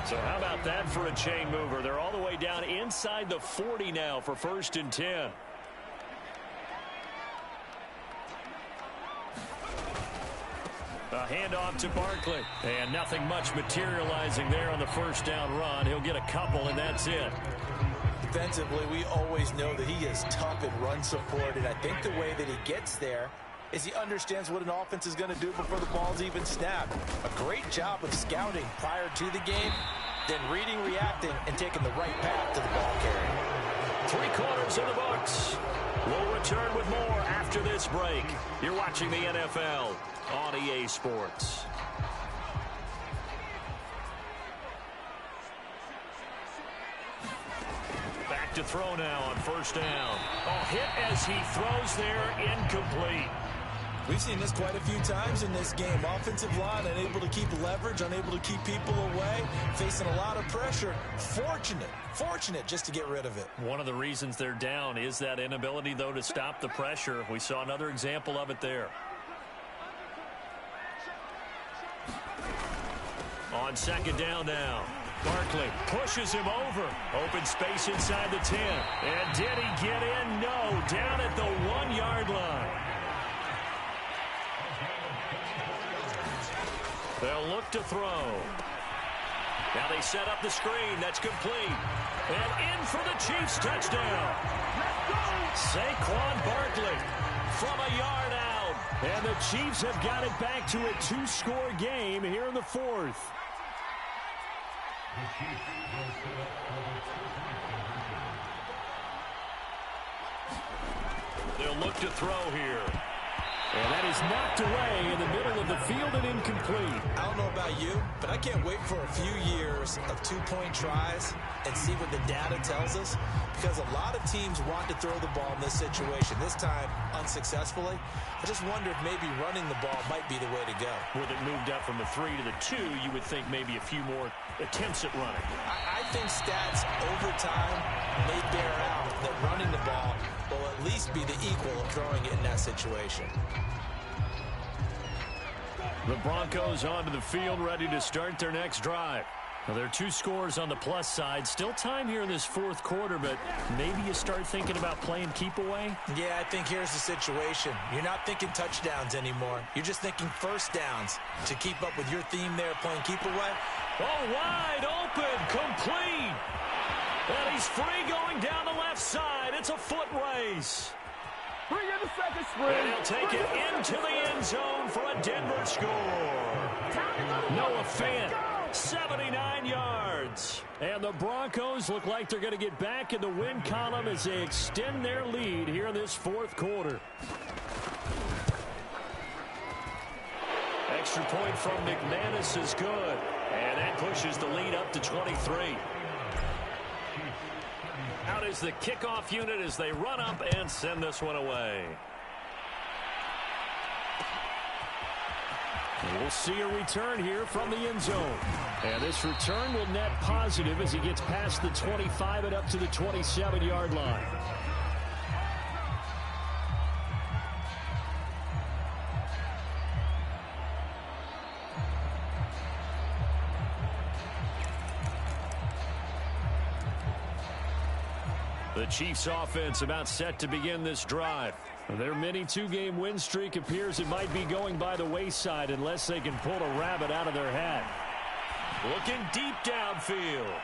Speaker 2: So how about that for a chain mover? They're all the way down inside the 40 now for 1st and 10. A handoff to Barkley. And nothing much materializing there on the 1st down run. He'll get a couple, and that's it.
Speaker 3: Defensively, we always know that he is tough in run support, and I think the way that he gets there is he understands what an offense is going to do before the ball's even snapped. A great job of scouting prior to the game, then reading, reacting, and taking the right path to the ball carry.
Speaker 2: 3 quarters in the books. We'll return with more after this break. You're watching the NFL on EA Sports. Back to throw now on 1st down. A hit as he throws there, incomplete.
Speaker 3: We've seen this quite a few times in this game. Offensive line unable to keep leverage, unable to keep people away, facing a lot of pressure. Fortunate just to get rid of it. One of the reasons they're down is that inability, though, to stop the pressure. We saw another example of it there. On 2nd down now. Barkley pushes him over. Open space inside the 10. And did he get in? No. Down at the 1-yard line. They'll look to throw. Now they set up the screen. That's complete. And in for the Chiefs touchdown. Saquon Barkley from a yard out. And the Chiefs have got it back to a 2-score game here in the 4th. They'll look to throw here. And that is knocked away in the middle of the field and incomplete. I don't know about you, but I can't wait for a few years of 2-point tries and see what the data tells us, because a lot of teams want to throw the ball in this situation, this time unsuccessfully. I just wonder if maybe running the ball might be the way to go. With it moved up from the 3 to the 2, you would think maybe a few more attempts at running. I think stats over time may bear out that running the ball will at least be the equal of throwing it in that situation. The Broncos onto the field, ready to start their next drive.
Speaker 2: Well, there are two scores on the plus side. Still time here in this fourth quarter, but maybe you start thinking about playing keep away?
Speaker 3: Yeah, I think here's the situation. You're not thinking touchdowns anymore. You're just thinking first downs to keep up with your theme there playing keep away.
Speaker 2: Oh, wide open, complete. And he's free going down the left side. It's a foot race. And he'll take it into the end zone for a Denver score. Noah Fant, 79 yards. And the Broncos look like they're going to get back in the win column as they extend their lead here in this fourth quarter. Extra point from McManus is good. And that pushes the lead up to 23. Out is the kickoff unit as they run up and send this one away. We'll see a return here from the end zone. And this return will net positive as he gets past the 25 and up to the 27-yard line. The Chiefs offense about set to begin this drive. Their mini two-game win streak appears it might be going by the wayside unless they can pull a rabbit out of their hat. Looking deep downfield.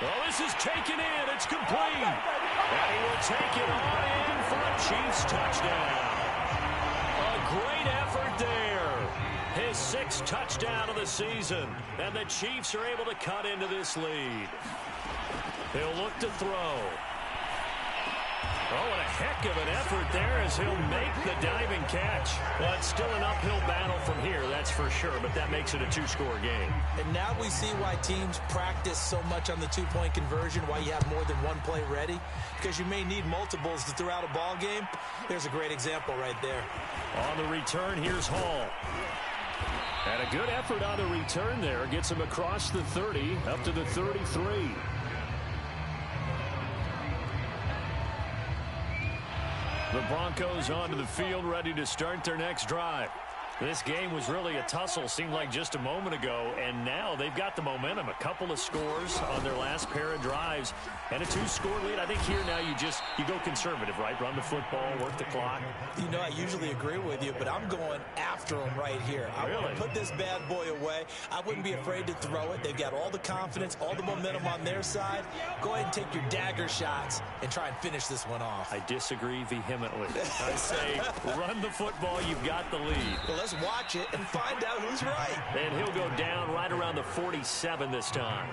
Speaker 2: Oh, this is taken in. It's complete. And he will take it on in for a Chiefs touchdown. A great effort there. His sixth touchdown of the season. And the Chiefs are able to cut into this lead. He'll look to throw. Oh, and a heck of an effort there as he'll make the diving catch. Well, it's still an uphill battle from here, that's for sure, but that makes it a two-score game.
Speaker 3: And now we see why teams practice so much on the two-point conversion, why you have more than one play ready, because you may need multiples to throw out a ball game. There's a great example right there.
Speaker 2: On the return, here's Hall. And a good effort on the return there. Gets him across the 30, up to the 33. The Broncos onto the field, ready to start their next drive. This game was really a tussle, seemed like just a moment ago, and now they've got the momentum. A couple of scores on their last pair of drives, and a two-score lead. I think here now you go conservative, right? Run the football, work the clock.
Speaker 3: You know, I usually agree with you, but I'm going after them right here. I want to put this bad boy away. I wouldn't be afraid to throw it. They've got all the confidence, all the momentum on their side. Go ahead and take your dagger shots and try and finish this one off.
Speaker 2: I disagree vehemently. I say run the football. You've got the lead.
Speaker 3: Well, let's watch it and find out who's right.
Speaker 2: And he'll go down right around the 47 this time.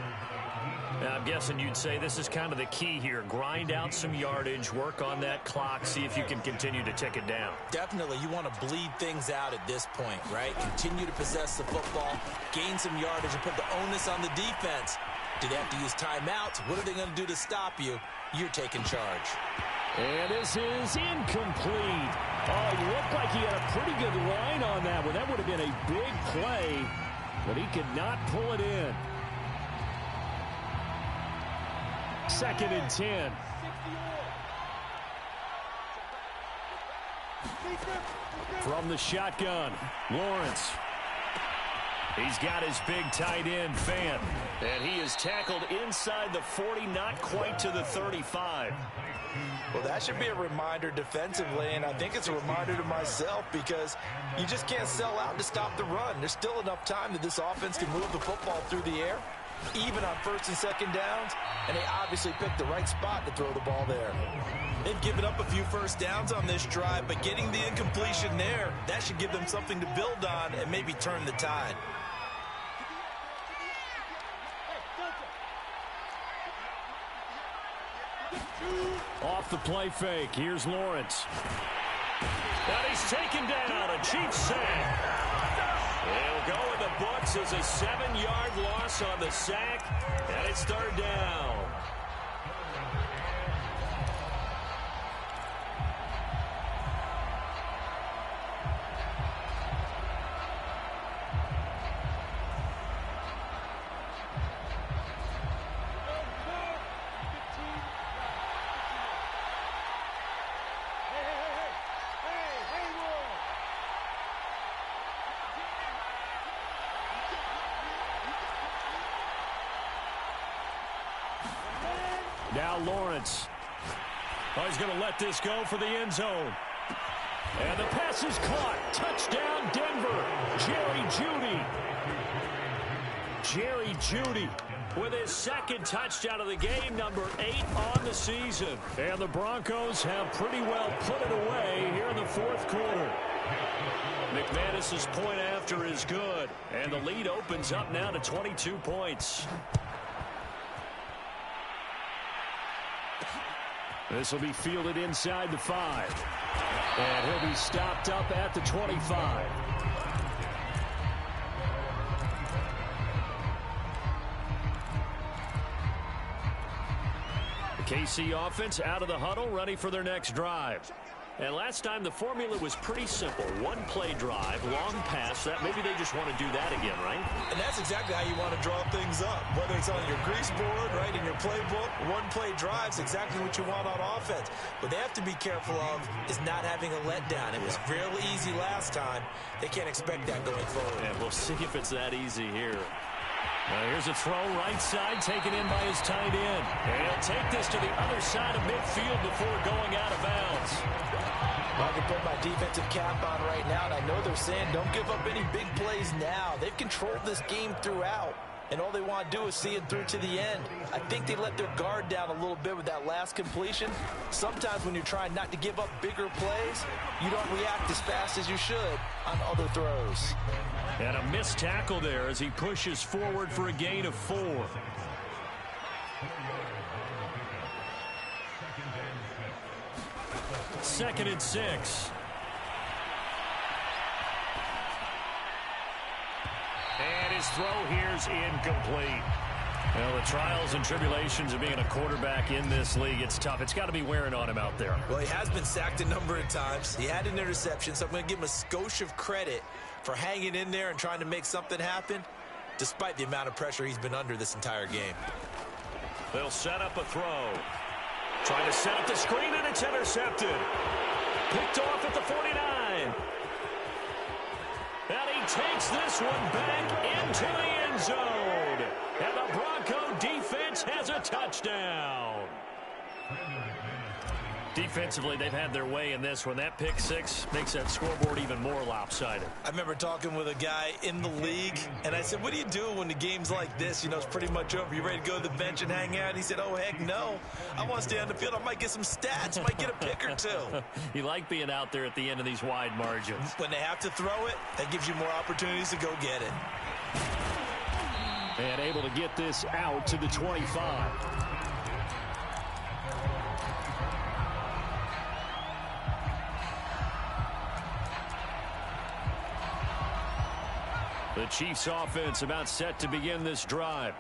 Speaker 2: Now, I'm guessing you'd say this is kind of the key here. Grind out some yardage, work on that clock, see if you can continue to tick it down.
Speaker 3: Definitely. You want to bleed things out at this point, right? Continue to possess the football, gain some yardage, and put the onus on the defense. Do they have to use timeouts? What are they going to do to stop you? You're taking charge.
Speaker 2: And this is incomplete. Oh, it looked like he had a pretty good line on that one. That would have been a big play, but he could not pull it in. 2nd and 10. From the shotgun, Lawrence. He's got his big tight end, Fant. And he is tackled inside the 40, not quite to the 35.
Speaker 3: Well, that should be a reminder defensively, and I think it's a reminder to myself because you just can't sell out to stop the run. There's still enough time that this offense can move the football through the air, even on 1st and 2nd downs, and they obviously picked the right spot to throw the ball there. They've given up a few first downs on this drive, but getting the incompletion there, that should give them something to build on and maybe turn the tide.
Speaker 2: Off the play fake, here's Lawrence. And he's taken down, a Chiefs sack. He'll go in the books as a 7-yard loss on the sack, and it's 3rd down. Now Lawrence. Oh, he's going to let this go for the end zone. And the pass is caught. Touchdown, Denver. Jerry Jeudy with his second touchdown of the game, number 8 on the season. And the Broncos have pretty well put it away here in the fourth quarter. McManus's point after is good. And the lead opens up now to 22 points. This will be fielded inside the 5. And he'll be stopped up at the 25. The KC offense out of the huddle, ready for their next drive. And last time the formula was pretty simple. One-play drive, long pass. That maybe they just want to do that again, right?
Speaker 3: And that's exactly how you want to draw things up. Whether it's on your grease board, right, in your playbook, one-play drive's exactly what you want on offense. What they have to be careful of is not having a letdown. It was real easy last time. They can't expect that going forward.
Speaker 2: And we'll see if it's that easy here. Now here's a throw right side, taken in by his tight end. And he'll take this to the other side of midfield before going out of bounds.
Speaker 3: I can put my defensive cap on right now, and I know they're saying don't give up any big plays now. They've controlled this game throughout, and all they want to do is see it through to the end. I think they let their guard down a little bit with that last completion. Sometimes when you're trying not to give up bigger plays, you don't react as fast as you should on other throws.
Speaker 2: And a missed tackle there as he pushes forward for a gain of 4. Second and 6. And his throw here's incomplete. Well, the trials and tribulations of being a quarterback in this league, it's tough. It's got to be wearing on him out there.
Speaker 3: Well, he has been sacked a number of times. He had an interception, so I'm going to give him a skosh of credit for hanging in there and trying to make something happen, despite the amount of pressure he's been under this entire game.
Speaker 2: They'll set up a throw. Trying to set up the screen, and it's intercepted. Picked off at the 49. And he takes this one back into the end zone. And the Bronco defense has a touchdown. Defensively, they've had their way in this one. That pick 6 makes that scoreboard even more lopsided.
Speaker 3: I remember talking with a guy in the league, and I said, what do you do when the game's like this? You know, it's pretty much over. You ready to go to the bench and hang out? And he said, oh, heck no. I want to stay on the field. I might get some stats. Might get a pick or 2.
Speaker 2: You like being out there at the end of these wide margins.
Speaker 3: When they have to throw it, that gives you more opportunities to go get it.
Speaker 2: And able to get this out to the 25. The Chiefs offense about set to begin this drive.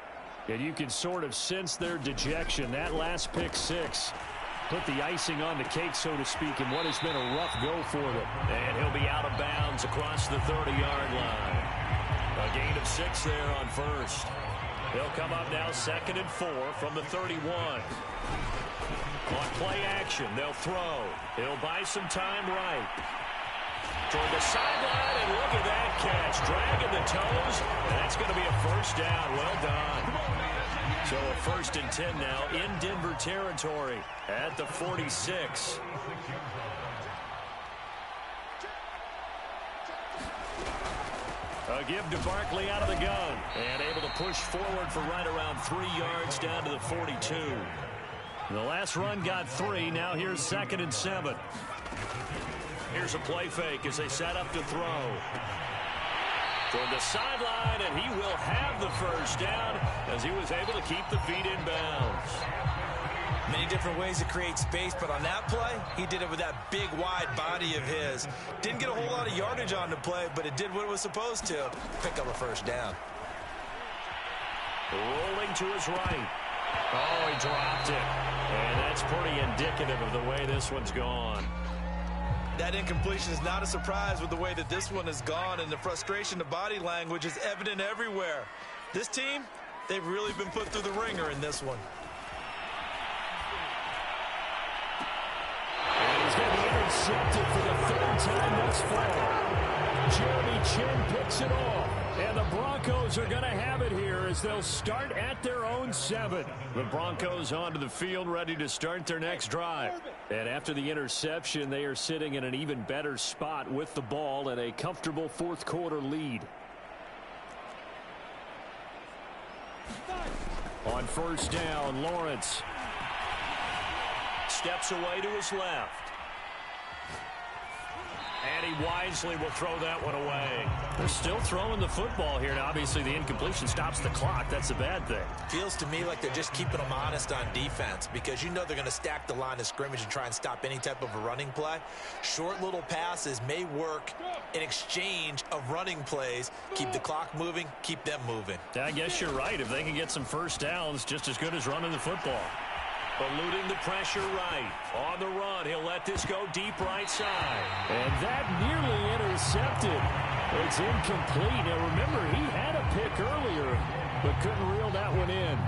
Speaker 2: And you can sort of sense their dejection. That last pick 6 put the icing on the cake, so to speak, in what has been a rough go for them. And he'll be out of bounds across the 30-yard line. A gain of 6 there on first. They'll come up now 2nd and 4 from the 31. On play action, they'll throw. He'll buy some time right. Toward the sideline, and look at that catch. Dragging the toes, and that's going to be a first down. Well done. So a 1st and 10 now in Denver territory at the 46. A give to Barkley out of the gun, and able to push forward for right around 3 yards down to the 42. The last run got 3. Now here's 2nd and 7. Here's a play fake as they set up to throw. Toward the sideline, and he will have the first down as he was able to keep the feet in bounds.
Speaker 3: Many different ways to create space, but on that play, he did it with that big, wide body of his. Didn't get a whole lot of yardage on the play, but it did what it was supposed to. Pick up a first down.
Speaker 2: Rolling to his right. Oh, he dropped it. And that's pretty indicative of the way this one's gone.
Speaker 3: That incompletion is not a surprise with the way that this one has gone, and the frustration, the body language is evident everywhere. This team, they've really been put through the ringer in this one.
Speaker 2: And he's going to be intercepted for the 3rd time thus far. Jeremy Chin picks it off. And the Broncos are going to have it here as they'll start at their own 7. The Broncos onto the field ready to start their next drive. And after the interception, they are sitting in an even better spot with the ball and a comfortable fourth quarter lead. On first down, Lawrence steps away to his left. And he wisely will throw that one away. They're still throwing the football here. Now, obviously, the incompletion stops the clock. That's a bad thing.
Speaker 3: Feels to me like they're just keeping them honest on defense because you know they're going to stack the line of scrimmage and try and stop any type of a running play. Short little passes may work in exchange of running plays. Keep the clock moving, keep them moving.
Speaker 2: I guess you're right. If they can get some first downs, just as good as running the football. Eluding the pressure right. On the run, he'll let this go deep right side. And that nearly intercepted. It's incomplete. Now, remember, he had a pick earlier, but couldn't reel that one in.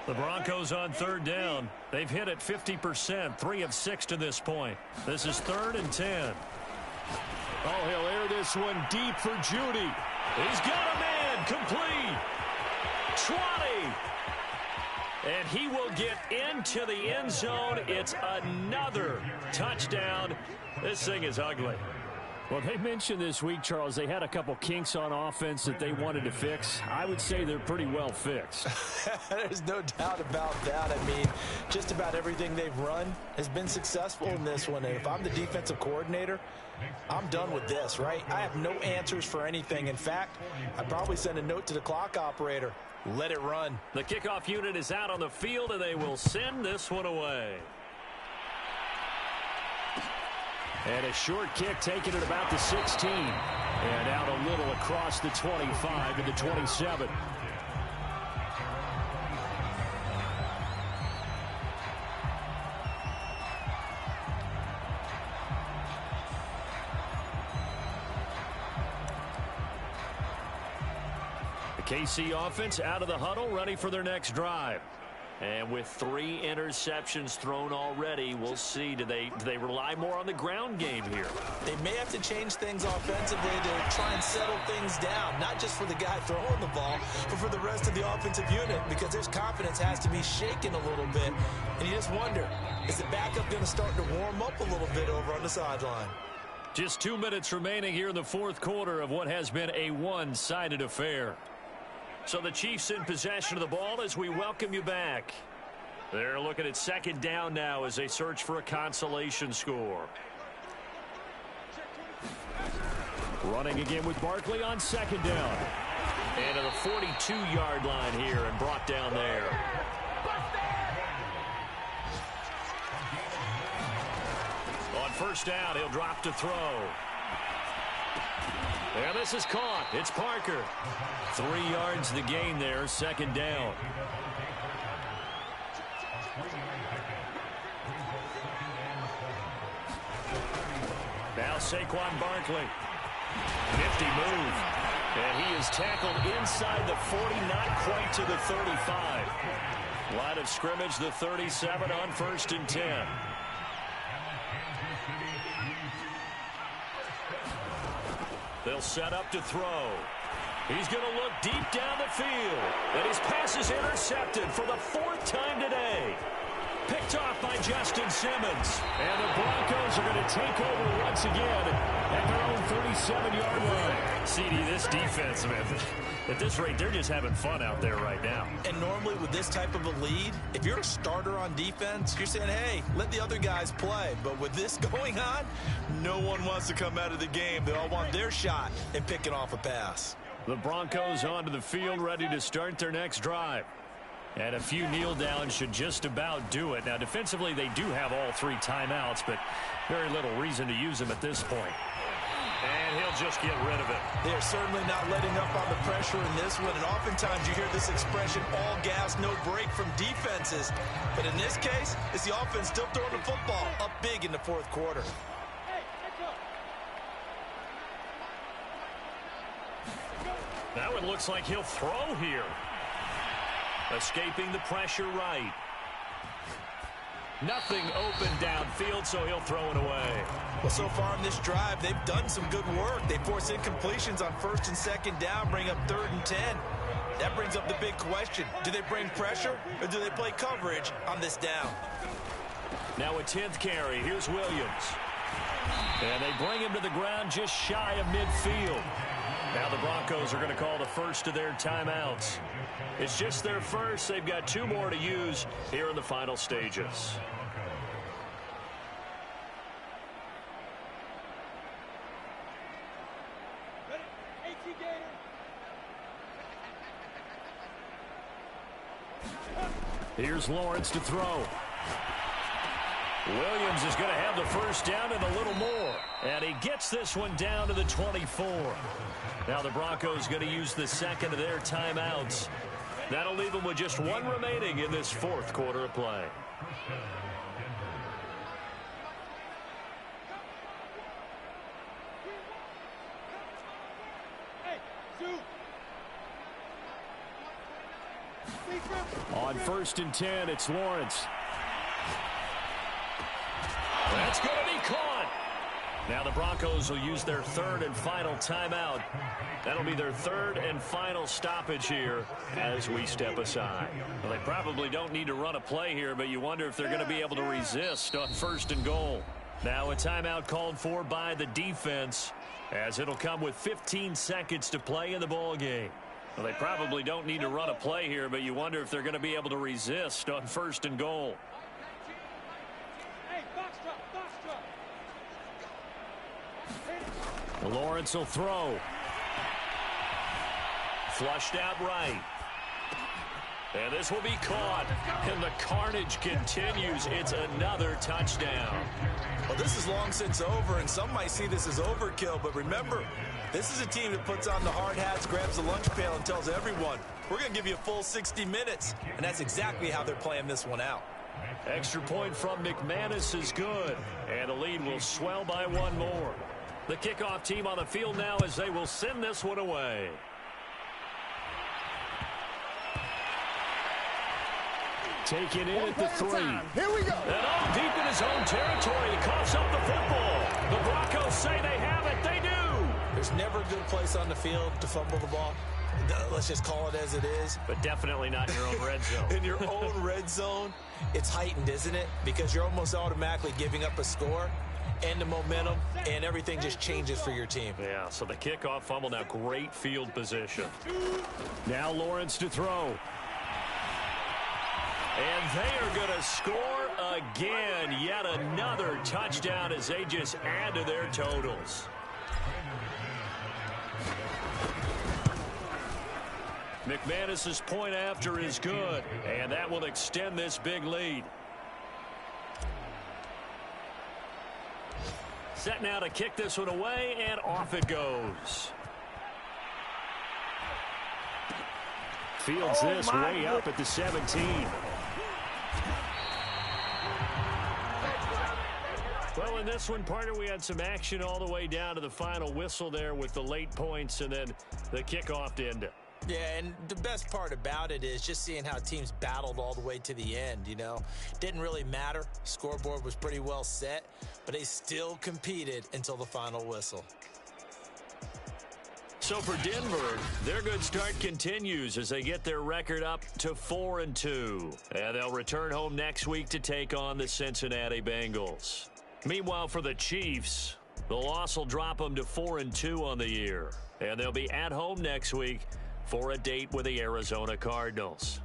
Speaker 2: The Broncos on third down. They've hit it 50%, 3 of 6 to this point. This is 3rd and 10. Oh, he'll air this one deep for Judy. He's got a man, complete. 20. And he will get into the end zone. It's another touchdown. This thing is ugly. Well, they mentioned this week, Charles, they had a couple kinks on offense that they wanted to fix. I would say they're pretty well fixed.
Speaker 3: There's no doubt about that. I mean, just about everything they've run has been successful in this one. And if I'm the defensive coordinator, I'm done with this, right? I have no answers for anything. In fact, I'd probably send a note to the clock operator. Let it run.
Speaker 2: The kickoff unit is out on the field, and they will send this one away. And a short kick taken at about the 16. And out a little across the 25 to the 27. The KC offense out of the huddle, ready for their next drive. And with 3 interceptions thrown already, we'll see. Do they rely more on the ground game here?
Speaker 3: They may have to change things offensively to try and settle things down, not just for the guy throwing the ball, but for the rest of the offensive unit, because their confidence has to be shaken a little bit. And you just wonder, is the backup going to start to warm up a little bit over on the sideline?
Speaker 2: Just 2 minutes remaining here in the fourth quarter of what has been a one-sided affair. So the Chiefs in possession of the ball as we welcome you back. They're looking at second down now as they search for a consolation score. Running again with Barkley on second down. And to the 42-yard line here and brought down there. On first down, he'll drop to throw. And this is caught. It's Parker. 3 yards the gain there, second down. Now Saquon Barkley. Nifty move. And he is tackled inside the 40, not quite to the 35. Line of scrimmage, the 37 on first and 10. They'll set up to throw. He's going to look deep down the field. And his pass is intercepted for the 4th time today. Picked off by Justin Simmons. And the Broncos are going to take over once again at their own 37-yard line. CD, this defense, man, at this rate, they're just having fun out there right now.
Speaker 3: And normally with this type of a lead, if you're a starter on defense, you're saying, hey, let the other guys play. But with this going on, no one wants to come out of the game. They all want their shot in picking off a pass.
Speaker 2: The Broncos onto the field ready to start their next drive. And a few kneel downs should just about do it. Now, defensively, they do have all 3 timeouts, but very little reason to use them at this point. And he'll just get rid of it.
Speaker 3: They're certainly not letting up on the pressure in this one. And oftentimes you hear this expression, all gas, no break from defenses. But in this case, it's the offense still throwing the football up big in the fourth quarter.
Speaker 2: Now it looks like he'll throw here. Escaping the pressure right. Nothing open downfield, so he'll throw it away.
Speaker 3: Well, so far in this drive, they've done some good work. They force incompletions on 1st and 2nd down, bring up 3rd and 10. That brings up the big question. Do they bring pressure or do they play coverage on this down?
Speaker 2: Now a 10th carry. Here's Williams. And they bring him to the ground just shy of midfield. Now the Broncos are going to call the first of their timeouts. It's just their first. They've got 2 more to use here in the final stages. Here's Lawrence to throw. Williams is going to have the first down and a little more. And he gets this one down to the 24. Now the Broncos going to use the second of their timeouts. That'll leave them with just 1 remaining in this 4th quarter of play. On 1st and 10, it's Lawrence. That's going to be caught. Now the Broncos will use their 3rd and final timeout. That'll be their 3rd and final stoppage here as we step aside. Well, they probably don't need to run a play here, but you wonder if they're going to be able to resist on 1st and goal. Now a timeout called for by the defense, as it'll come with 15 seconds to play in the ball game. Well, they probably don't need to run a play here, but you wonder if they're going to be able to resist on 1st and goal. Lawrence will throw. Flushed out right. And this will be caught. And the carnage continues. It's another touchdown.
Speaker 3: Well, this is long since over, and some might see this as overkill. But remember, this is a team that puts on the hard hats, grabs the lunch pail, and tells everyone, we're going to give you a full 60 minutes. And that's exactly how they're playing this one out.
Speaker 2: Extra point from McManus is good. And the lead will swell by 1 more. The kickoff team on the field now as they will send this one away. Taken in at the 3.
Speaker 4: Here we go.
Speaker 2: And up deep in his own territory, he coughs up the football. The Broncos say they have it. They do.
Speaker 3: There's never a good place on the field to fumble the ball. Let's just call it as it is.
Speaker 2: But definitely not in your own red zone.
Speaker 3: In your own red zone, it's heightened, isn't it? Because you're almost automatically giving up a score and the momentum, and everything just changes for your team.
Speaker 2: Yeah, so the kickoff fumble, now great field position. Now Lawrence to throw. And they are going to score again. Yet another touchdown as they just add to their totals. McManus's point after is good, and that will extend this big lead. Set now to kick this one away, and off it goes. Fields this way up at the 17. Well, in this one, partner, we had some action all the way down to the final whistle there with the late points and then the kickoff to end it.
Speaker 3: Yeah, and the best part about it is just seeing how teams battled all the way to the end, you know. Didn't really matter. Scoreboard was pretty well set, but they still competed until the final whistle.
Speaker 2: So for Denver, their good start continues as they get their record up to 4-2. And they'll return home next week to take on the Cincinnati Bengals. Meanwhile, for the Chiefs, the loss will drop them to 4-2 on the year. And they'll be at home next week for a date with the Arizona Cardinals.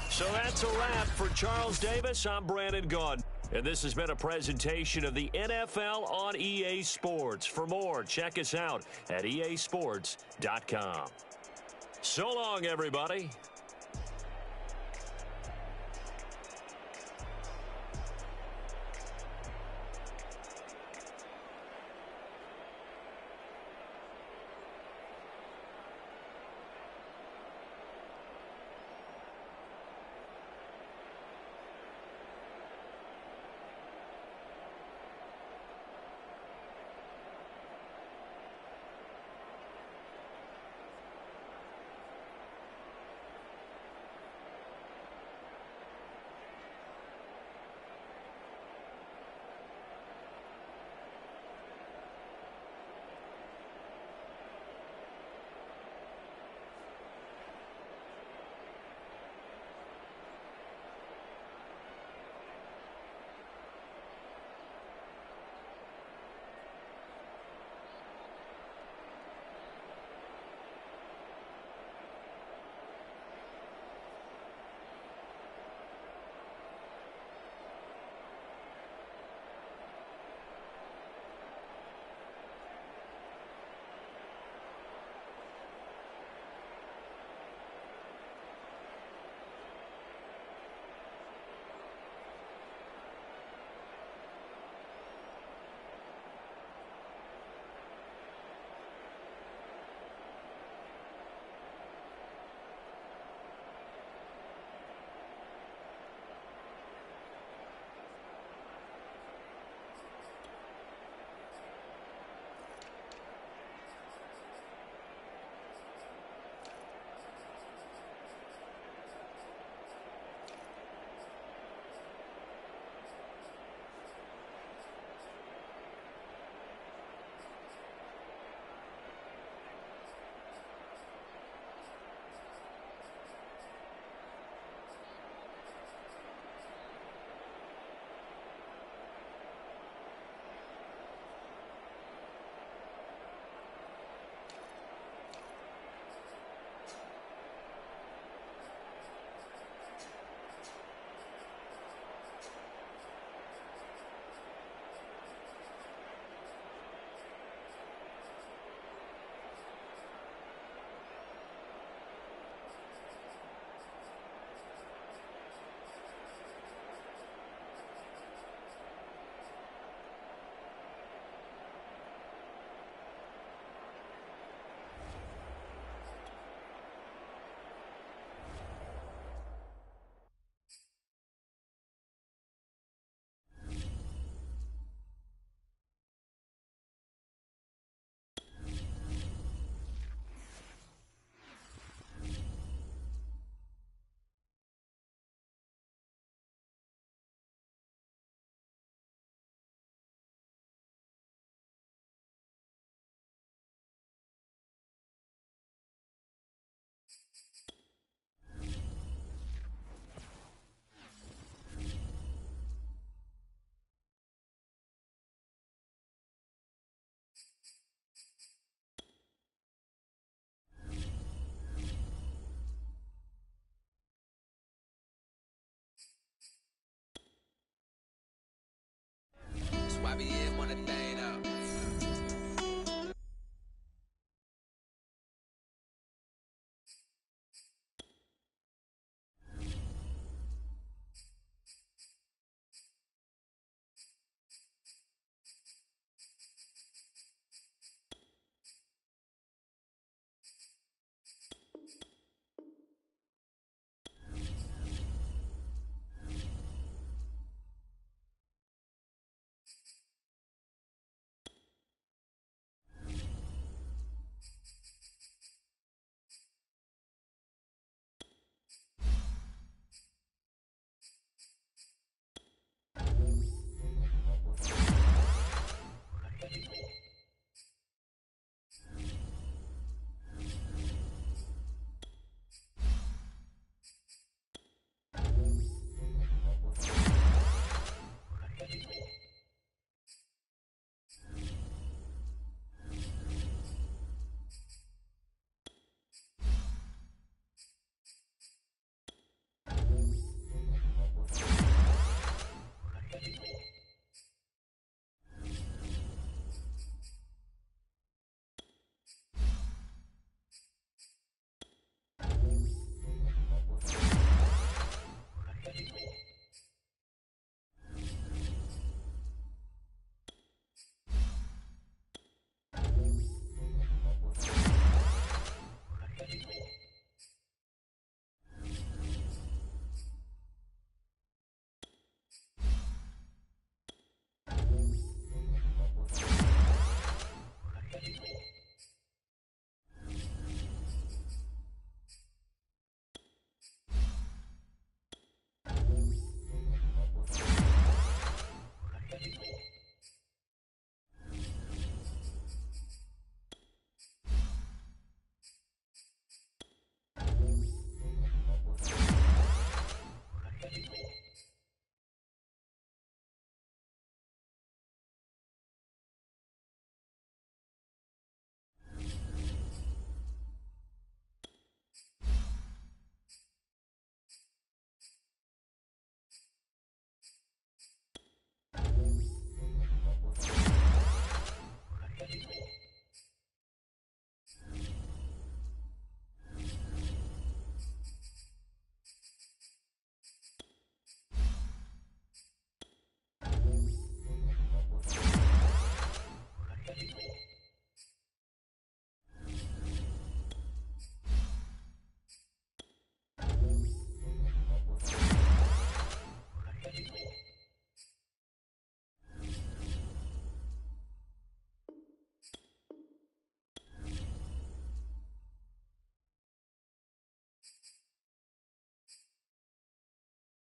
Speaker 2: So that's a wrap. For Charles Davis, I'm Brandon Gaudin. And this has been a presentation of the NFL on EA Sports. For more, check us out at easports.com. So long, everybody.
Speaker 4: me in, wanna thing up.